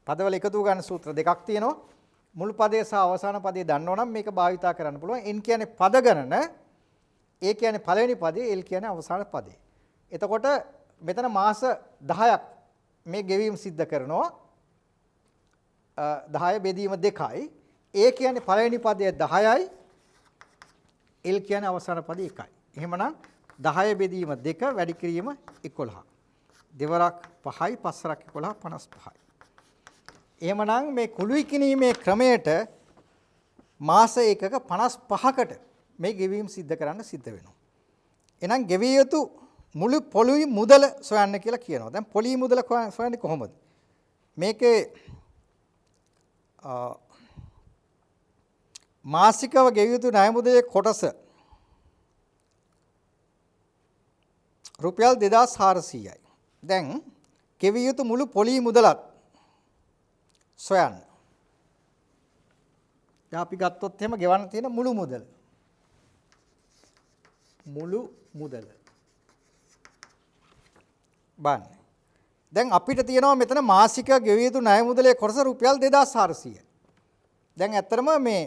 පදවල එකතුව ගන්න සූත්‍ර දෙකක් තියෙනවා. මුල් පදයේ සහ අවසාන පදයේ දන්නවනම් මේක භාවිතා කරන්න පුළුවන්. n කියන්නේ පද ගණන ඒ කියන්නේ පළවෙනි පදේ, L කියන්නේ අවසාන පදේ. එතකොට මෙතන මාස 10ක් මේ ගෙවීම සිද්ධ කරනවා. 10 බෙදීම 2යි. ඒ කියන්නේ පළවෙනි පදයේ 10යි. L කියන්නේ අවසාන පදේ 1යි. එහෙමනම් 10 බෙදීම 2 වැඩි කිරීම 11. දෙවරක් 5යි, පස්වරක් 11 55යි. එහෙමනම් මේ කුළුයි කිනීමේ ක්‍රමයට මාස එකක 55කට මේ ගෙවීම සිද්ධ කරන්න සිද්ධ වෙනවා. එහෙනම් ගෙවිය යුතු මුළු පොළොයි මුදල සොයන්න කියලා කියනවා. දැන් පොළොයි මුදල සොයන්නේ කොහොමද? මේකේ මාසිකව ගෙවිය යුතු ණය මුදලේ කොටස රුපියල් 2400යි. දැන් ගෙවිය යුතු මුළු පොළොයි මුදලත් සොයන්න. දැන් අපි ගත්තොත් එහෙම ගෙවන්න තියෙන මුළු මුදල. මුළු මුදල. බලන්න. දැන් අපිට තියෙනවා මෙතන මාසික ගෙවිය යුතු ණය මුදලේ කොටස රුපියල් 2400යි. දැන් ඇත්තටම මේ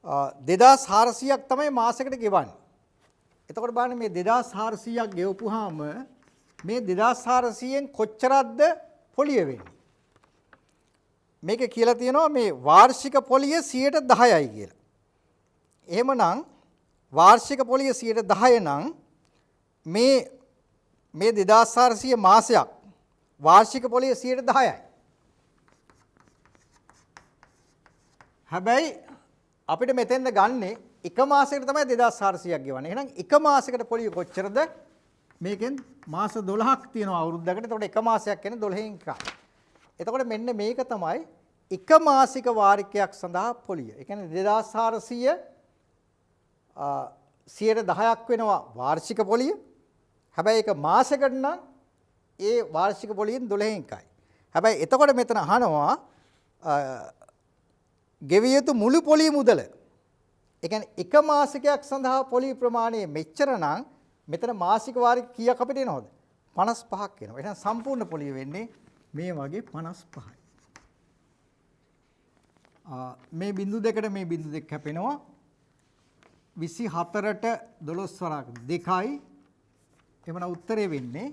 2400ක් තමයි මාසෙකට ගෙවන්නේ. එතකොට බලන්න මේ 2400ක් ගෙවපුවාම මේ 2400න් කොච්චරක්ද පොලිය වෙන්නේ? මේකේ කියලා තියෙනවා මේ වාර්ෂික පොලිය 10%යි කියලා. එහෙමනම් වාර්ෂික පොලිය 10% නම් මේ 2400 මාසයක් වාර්ෂික පොලිය 10%යි. හැබැයි අපිට මෙතෙන්ද ගන්නෙ එක මාසයකට තමයි 2400ක් ගෙවන්නේ. එහෙනම් එක මාසයකට පොලිය කොච්චරද? මේකෙන් මාස 12ක් තියෙනවා අවුරුද්දකට. එතකොට එක මාසයක් කියන්නේ 12න් එකයි. එතකොට මෙන්න මේක තමයි එක මාසික වාරිකයක් සඳහා පොලිය. ඒ කියන්නේ 2400 10% වෙනවා වාර්ෂික පොලිය. හැබැයි ඒක මාසයකට නම් ඒ වාර්ෂික පොලියෙන් 12න් එකයි. හැබැයි එතකොට මෙතන අහනවා ගෙවිය යුතු මුළු පොලිය මුදල. ඒ කියන්නේ එක මාසිකයක් සඳහා පොලිය ප්‍රමාණය මෙච්චර නම් මෙතන මාසික වාරික කීයක් අපිට එනවද? 55ක් එනවා. එහෙනම් සම්පූර්ණ පොලිය වෙන්නේ මේ වගේ 55යි. මේ බිංදු දෙකට මේ බිංදු දෙක කැපෙනවා 24ට 12 වරක් 2යි. එමනම් උත්තරේ වෙන්නේ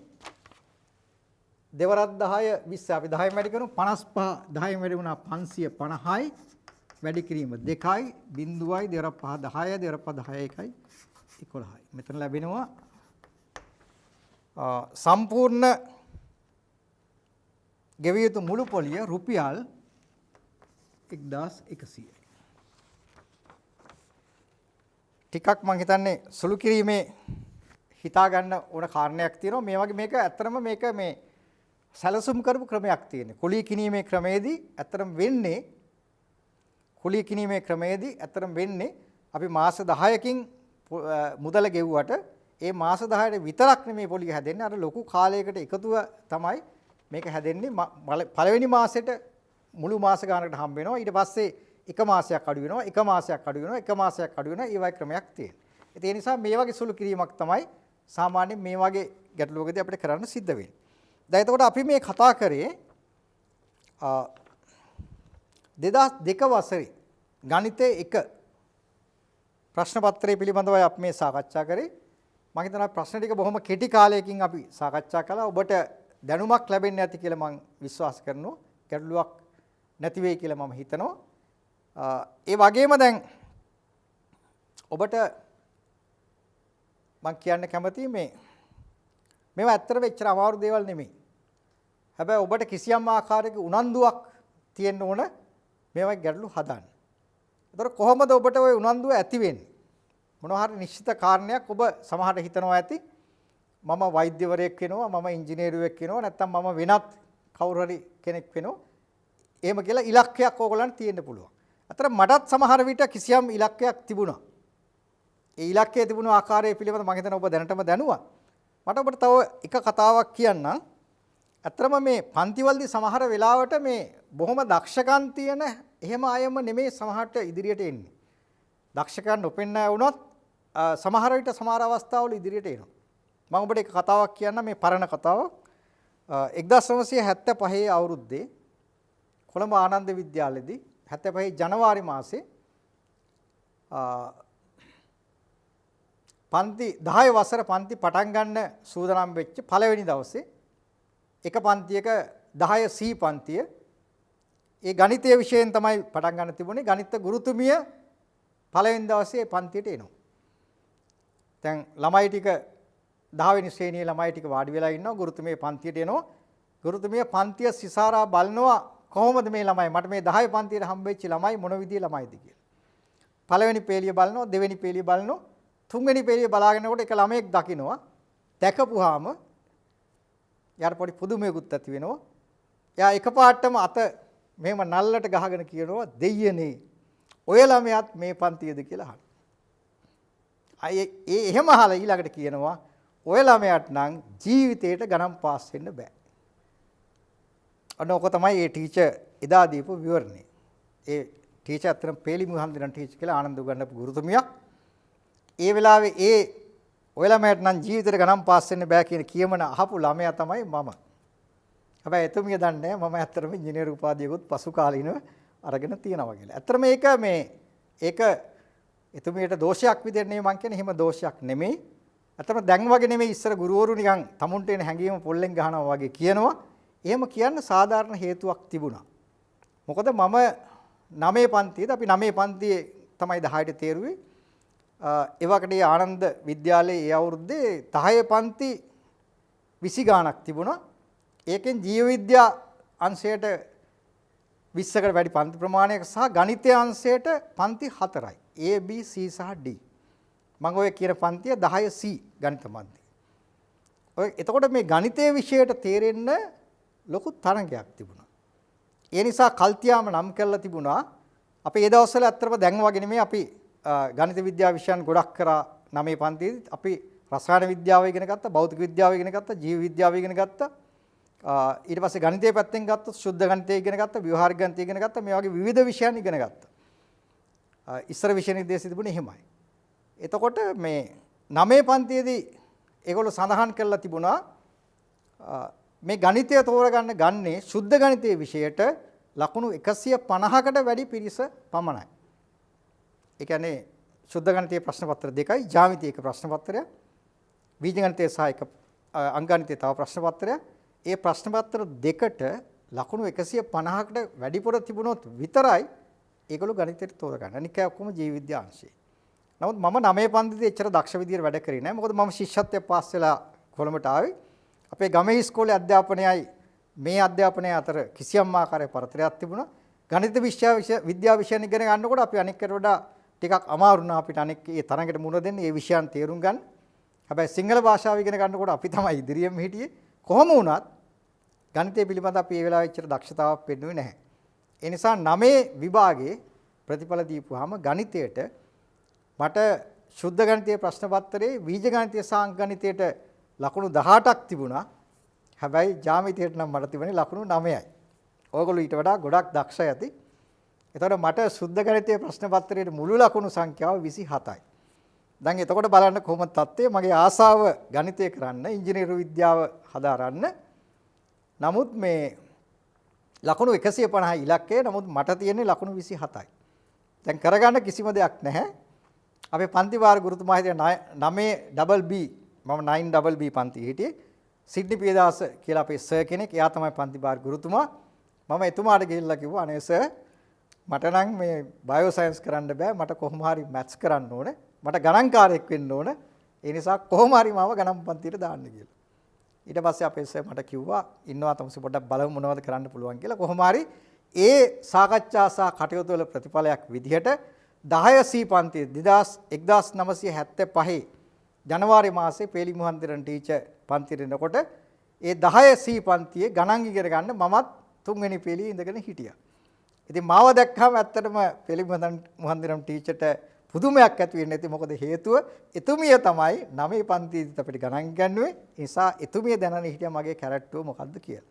දෙවරක් 10 20 අපි 10න් වැඩි කරමු 55 10න් වැඩි වුණා 550යි වැඩි කිරීම 2යි බිංදුවයි දෙවරක් 5 10යි දෙවරක් 5 10 1යි 11යි. මෙතන ලැබෙනවා සම්පූර්ණ ගෙවිය යුතු මුළු පොලිය රුපියල් 1100යි. ටිකක් මම හිතන්නේ සුළු කිරීමේ හිතා ගන්න ඕන කාරණයක් තියෙනවා. මේ වගේ මේක ඇත්තටම මේක මේ සැලසුම් කරපු ක්‍රමයක් තියෙනවා. කුලිය කිනීමේ ක්‍රමයේදී ඇත්තටම වෙන්නේ අපි මාස 10කින් මුදල ගෙවුවට ඒ මාස 10ට විතරක් නෙමේ පොලිය හැදෙන්නේ. අර ලොකු කාලයකට එකතුව තමයි මේක හැදෙන්නේ. පළවෙනි මාසෙට මුළු මාස ගානකට හම්බ වෙනවා. ඊට පස්සේ එක මාසයක් අඩු වෙනවා. එක මාසයක් අඩු වෙනවා. එක මාසයක් අඩු වෙනවා. ඒ වගේ ක්‍රමයක් තියෙනවා. ඒ නිසා මේ වගේ සුළු කිරීමක් තමයි සාමාන්‍යයෙන් මේ වගේ ගැටලුවකදී අපිට කරන්න සිද්ධ වෙන්නේ. දැන් එතකොට අපි මේ කතා කරේ 2002 වසරේ ගණිතයේ 1 ප්‍රශ්න පත්‍රය පිළිබඳවයි අපි මේ සාකච්ඡා කරේ. මම හිතනවා ප්‍රශ්න ටික බොහොම කෙටි කාලයකින් අපි සාකච්ඡා කළා. ඔබට දැනුමක් ලැබෙන්නේ නැති කියලා මම විශ්වාස කරනවා. ගැටලුවක් නැති වෙයි කියලා මම හිතනවා. ඒ වගේම දැන් ඔබට මම කියන්න කැමතියි මේවා ඇත්තටම එච්චර අමාරු දේවල් නෙමෙයි. හැබැයි ඔබට කිසියම් ආකාරයක උනන්දුවක් තියෙන්න ඕන මේවා ගැටලු හදන්න. ඒතර කොහොමද ඔබට ওই උනන්දුව ඇති වෙන්නේ? මොනවා හරි නිශ්චිත කාරණයක් ඔබ සමහරට හිතනවා ඇති. මම වෛද්‍යවරයෙක් වෙනවා, මම ඉංජිනේරුවෙක් වෙනවා, නැත්නම් මම වෙනත් කවුරු හරි කෙනෙක් වෙනවා. එහෙම කියලා ඉලක්කයක් ඕගොල්ලන්ට තියෙන්න පුළුවන්. අතර මටත් සමහර විට කිසියම් ඉලක්කයක් තිබුණා. ඒ ඉලක්කයේ තිබුණු ආකාරය පිළිබඳව මම හිතනවා ඔබ දැනටම දන්නවා. මට ඔබට තව එක කතාවක් කියන්නම්. අතරම මේ පන්තිවලදී සමහර වෙලාවට මේ බොහොම දක්ෂකම් තියෙන එහෙම අයම නෙමෙයි සමහරට ඉදිරියට එන්නේ. දක්ෂකම් නොපෙන්න අය වුණොත් සමහර විට සමහර අවස්ථාවල ඉදිරියට එනවා. මම ඔබට එක කතාවක් කියන්නම් මේ පරණ කතාව. 1975 අවුරුද්දේ කොළඹ ආනන්ද විද්‍යාලයේදී 75 ජනවාරි මාසේ පන්ති 10 වසර පන්ති පටන් ගන්න සූදානම් වෙච්ච පළවෙනි දවසේ එක පන්තියක 10 C පන්තිය ඒ ගණිතයේ විෂයෙන් තමයි පටන් ගන්න තිබුණේ. ගණිත ගුරුතුමිය පළවෙනි දවසේ පන්තියට එනවා. දැන් ළමයි ටික 10 වෙනි ශ්‍රේණියේ ළමයි ටික වාඩි වෙලා ඉන්නවා. ගුරුතුමිය පන්තියට එනවා. ගුරුතුමිය පන්තිය සිසාරා බලනවා කොහොමද මේ ළමයි මට මේ 10 පන්තියට හම්බෙච්ච ළමයි මොන විදිහේ ළමයිද කියලා. පළවෙනි පේලිය බලනවා, දෙවෙනි පේලිය බලනවා, තුන්වෙනි පේලිය බලාගෙනකොට එක ළමයෙක් දකින්නවා. දැකපුවාම යාර පොඩි පුදුමයකුත් ඇති වෙනවා. එයා එකපාරටම අත මෙහෙම නල්ලට ගහගෙන කියනවා දෙයියනේ ඔය ළමයාත් මේ පන්තියේද කියලා අහනවා. එහෙම අහලා ඊළඟට කියනවා ඔය ළමයාට නම් ජීවිතේට ගණන් පාස් වෙන්න බෑ. අන්න ඔක තමයි ඒ ටීචර් එදා දීපු විවරණය. ඒ ටීචර් අතරම පේලි මුහන්දිරන් ටීචර් කියලා ආනන්ද උගන්වපු ගුරුතුමියක්. ඒ වෙලාවේ ඔය ළමයාට නම් ජීවිතේට ගණන් පාස් වෙන්න බෑ කියන කියමන අහපු ළමයා තමයි මම. හැබැයි එතුමිය දන්නේ මම ඇත්තටම ඉංජිනේරු උපාධියකුත් පසු කාලීනව අරගෙන තියෙනවා කියලා. ඇත්තටම ඒක එතුමියට දෝෂයක් විදිහට නෙමෙයි මං කියන්නේ. එහෙම දෝෂයක් නෙමෙයි. ඇත්තටම දැන් වගේ නෙමෙයි ඉස්සර ගුරුවරු නිකන් තමුන්ට එන හැඟීම පොල්ලෙන් ගහනවා වගේ කියනවා. එහෙම කියන්න සාධාරණ හේතුවක් තිබුණා. මොකද මම 9 පන්තියේදී අපි 9 පන්තියේ තමයි 10ට තේරුවේ. ඒ වගේ ආනන්ද විද්‍යාලයේ ඒ අවුරුද්දේ 10 පන්ති 20 ගාණක් තිබුණා. ඒකෙන් ජීව විද්‍යා අංශයට 20කට වැඩි පන්ති ප්‍රමාණයක සහ ගණිතය අංශයට පන්ති 4යි. A B C සහ D. මම ඔය කියන පන්තිය 10 C ගණිත පන්ති. ඔය එතකොට මේ ගණිතයේ විෂයට තේරෙන්න ලොකු තරඟයක් තිබුණා. ඒ නිසා කල්තියාම නම් කරලා තිබුණා. අපි ඒ දවස්වල අත්‍තරම දැන් වගේ නෙමෙයි අපි ගණිත විද්‍යා විෂයන් ගොඩක් කරා 9 පන්තියේදී අපි රසායන විද්‍යාව ඉගෙන ගත්තා, භෞතික විද්‍යාව ඉගෙන ගත්තා, ජීව විද්‍යාව ඉගෙන ගත්තා. ඊට පස්සේ ගණිතයේ පැත්තෙන් ගත්තොත් සුද්ධ ගණිතය ඉගෙන ගත්තා, ව්‍යවහාරික ගණිතය ඉගෙන ගත්තා. මේ වගේ විවිධ විෂයන් ඉගෙන ගත්තා. ඉස්සර විෂය නිර්දේශය තිබුණේ එහෙමයි. එතකොට මේ 9 පන්තියේදී ඒගොල්ලෝ සඳහන් කරලා තිබුණා මේ ගණිතය තෝරගන්න ගන්නේ සුද්ධ ගණිතයේ විෂයට ලකුණු 150කට වැඩි පිරිස පමණයි. ඒ කියන්නේ සුද්ධ ගණිතයේ ප්‍රශ්න පත්‍ර දෙකයි, ජ්‍යාමිතියේ එක ප්‍රශ්න පත්‍රයක්, බීජ ගණිතයේ සහ එක අංගගණිතයේ තව ප්‍රශ්න පත්‍රයක්. ඒ ප්‍රශ්න පත්‍ර දෙකට ලකුණු 150කට වැඩිපුර තිබුණොත් විතරයි ඒගොල්ලෝ ගණිතයට තෝරගන්න. අනික ඔක්කොම ජීව විද්‍යා අංශේ. නමුත් මම 9 පන්තියේදී එච්චර දක්ෂ විදියට වැඩ කරේ නැහැ. මොකද මම ශිෂ්‍යත්වයේ පාස් වෙලා කොළඹට ආවේ. අපේ ගමේ ඉස්කෝලේ අධ්‍යාපනයයි මේ අධ්‍යාපනය අතර කිසියම් ආකාරයක පරතරයක් තිබුණා. ගණිත විද්‍යා විෂයන් ඉගෙන ගන්නකොට අපි අනෙක්කට වඩා ටිකක් අමාරු වුණා අපිට අනෙක් ඒ තරඟට මුහුණ දෙන්න, ඒ විෂයන් තේරුම් ගන්න. හැබැයි සිංහල භාෂාව ඉගෙන ගන්නකොට අපි තමයි ඉදිරියෙම හිටියේ. කොහොම වුණත් ගණිතය පිළිබඳ අපි ඒ වෙලාවෙ එච්චර දක්ෂතාවක් පෙන්නුවේ නැහැ. ඒ නිසා 9 විභාගයේ ප්‍රතිඵල දීපුවාම ගණිතයට මට සුද්ධ ගණිතයේ ප්‍රශ්න පත්‍රයේ බීජ ගණිතය සහ අංක ගණිතයට ලකුණු 18ක් තිබුණා. හැබැයි ජ්‍යාමිතියට නම් මට තිබුණේ ලකුණු 9යි. ඕගොල්ලෝ ඊට වඩා ගොඩක් දක්ෂ ඇති. එතකොට මට සුද්ධ ගණිතයේ ප්‍රශ්න පත්‍රයේ මුළු ලකුණු සංඛ්‍යාව 27යි. දැන් එතකොට බලන්න කොහොමද තත්ත්වය. මගේ ආසාව ගණිතය කරන්න, ඉංජිනේරු විද්‍යාව හදාරන්න. නමුත් මේ ලකුණු 150 ඉලක්කය. නමුත් මට තියෙන්නේ ලකුණු 27යි. දැන් කරගන්න කිසිම දෙයක් නැහැ. අපේ පන්ති වාර ගුරුතුමා හිටියේ 9BB මම 9BB පන්ති හිටියේ. සිඩ්නි පියදාස කියලා අපේ සර් කෙනෙක්. එයා තමයි පන්ති වාර ගුරුතුමා. මම එතුමාට ගිහිල්ලා කිව්වා අනේ සර් මට නම් මේ බයෝ සයන්ස් කරන්න බෑ. මට කොහොම හරි මැත්ස් කරන්න ඕනේ. මට ගණන්කාරයෙක් වෙන්න ඕනේ. ඒ නිසා කොහොම හරි මාව ගණන් පන්තියට දාන්න කියලා. ඊට පස්සේ අපේ සර් මට කිව්වා ඉන්නවා තමසි පොඩ්ඩක් බලමු මොනවද කරන්න පුළුවන් කියලා. කොහොම හරි ඒ සාකච්ඡා සහ කටයුතු වල ප්‍රතිඵලයක් විදිහට 10 C පන්තියේ 1975 ජනවාරි මාසයේ පේලි මුහන්දිරන් ටීචර් පන්තියට එනකොට ඒ 10 C පන්තියේ ගණන් ඉගෙන ගන්න මමත් 3 වෙනි පේලියේ ඉඳගෙන හිටියා. ඉතින් මාව දැක්කම ඇත්තටම පේලි මුහන්දිරන් ටීචර්ට පුදුමයක් ඇති වෙන්නේ නැති. මොකද හේතුව එතුමිය තමයි 9 පන්තියේදීත් අපිට ගණන් ගන්නුවේ. ඒ නිසා එතුමිය දැනන හිටියා මගේ කැරක්ටර් මොකද්ද කියලා.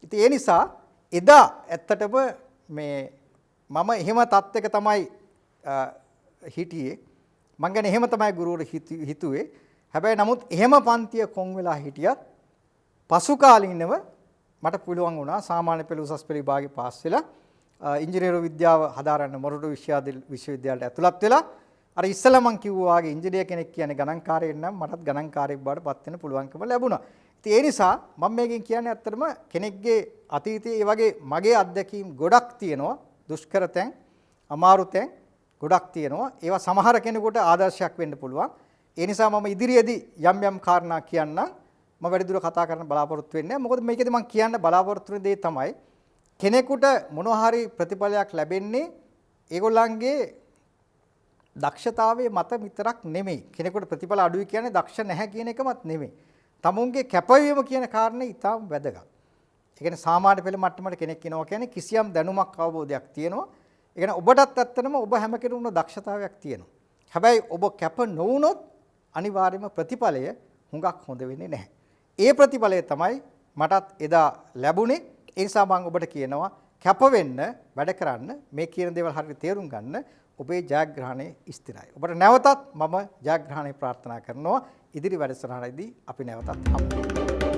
ඉතින් ඒ නිසා එදා ඇත්තටම මේ මම එහෙම තත්ත්වයක තමයි හිටියේ. මං ගැන එහෙම තමයි ගුරුවරු හිතුවේ. හැබැයි නමුත් එහෙම පන්තිය කොන් වෙලා හිටියත් පසු කාලිනව මට පුළුවන් වුණා සාමාන්‍ය පෙළ උසස් පෙළ විභාගේ පාස් වෙලා ඉංජිනේරු විද්‍යාව හදාරන්න මොරටු විශ්වවිද්‍යාලයට ඇතුළත් වෙලා අර ඉස්සලා මං කිව්වා වගේ ඉංජිනේර කෙනෙක් කියන්නේ ගණන්කාරයෙක් නම් මටත් ගණන්කාරයෙක් බවට පත් වෙන්න පුළුවන්කම ලැබුණා. ඉතින් ඒ නිසා මම මේකෙන් කියන්නේ ඇත්තටම කෙනෙක්ගේ අතීතයේ ඒ වගේ මගේ අත්දැකීම් ගොඩක් තියෙනවා. දුෂ්කර තැන්, අමාරු තැන් ගොඩක් තියෙනවා. ඒවා සමහර කෙනෙකුට ආදර්ශයක් වෙන්න පුළුවන්. ඒ නිසා මම ඉදිරියේදී යම් යම් කාරණා කියන්නම්. මම වැඩිදුර කතා කරන්න බලාපොරොත්තු වෙන්නේ. මොකද මේකෙදි මම කියන්න බලාපොරොත්තු වෙන දේ තමයි කෙනෙකුට මොනවා හරි ප්‍රතිඵලයක් ලැබෙන්නේ ඒගොල්ලන්ගේ දක්ෂතාවයේ මත විතරක් නෙමෙයි. කෙනෙකුට ප්‍රතිඵල අඩුයි කියන්නේ දක්ෂ නැහැ කියන එකමත් නෙමෙයි. තමුන්ගේ කැපවීම කියන කාරණේ ඊටාම වැදගත්. ඒ කියන්නේ සාමාන්‍ය පෙළ මට්ටමට කෙනෙක් ඉනවා කියන්නේ කිසියම් දැනුමක් අවබෝධයක් තියෙනවා. ඒ කියන්නේ ඔබටත් ඇත්තටම ඔබ හැම කෙනෙකුම දක්ෂතාවයක් තියෙනවා. හැබැයි ඔබ කැප නොවුනොත් අනිවාර්යයෙන්ම ප්‍රතිඵලය හුඟක් හොඳ වෙන්නේ නැහැ. ඒ ප්‍රතිඵලය තමයි මටත් එදා ලැබුණේ. ඒ නිසා මම ඔබට කියනවා කැප වෙන්න, වැඩ කරන්න, මේ කියන දේවල් හරියට තේරුම් ගන්න ඔබේ ජයග්‍රහණය ස්ථිරයි. ඔබට නැවතත් මම ජයග්‍රහණය ප්‍රාර්ථනා කරනවා. ඉදිරි වැඩසටහනේදී අපි නැවතත් හමු වෙමු.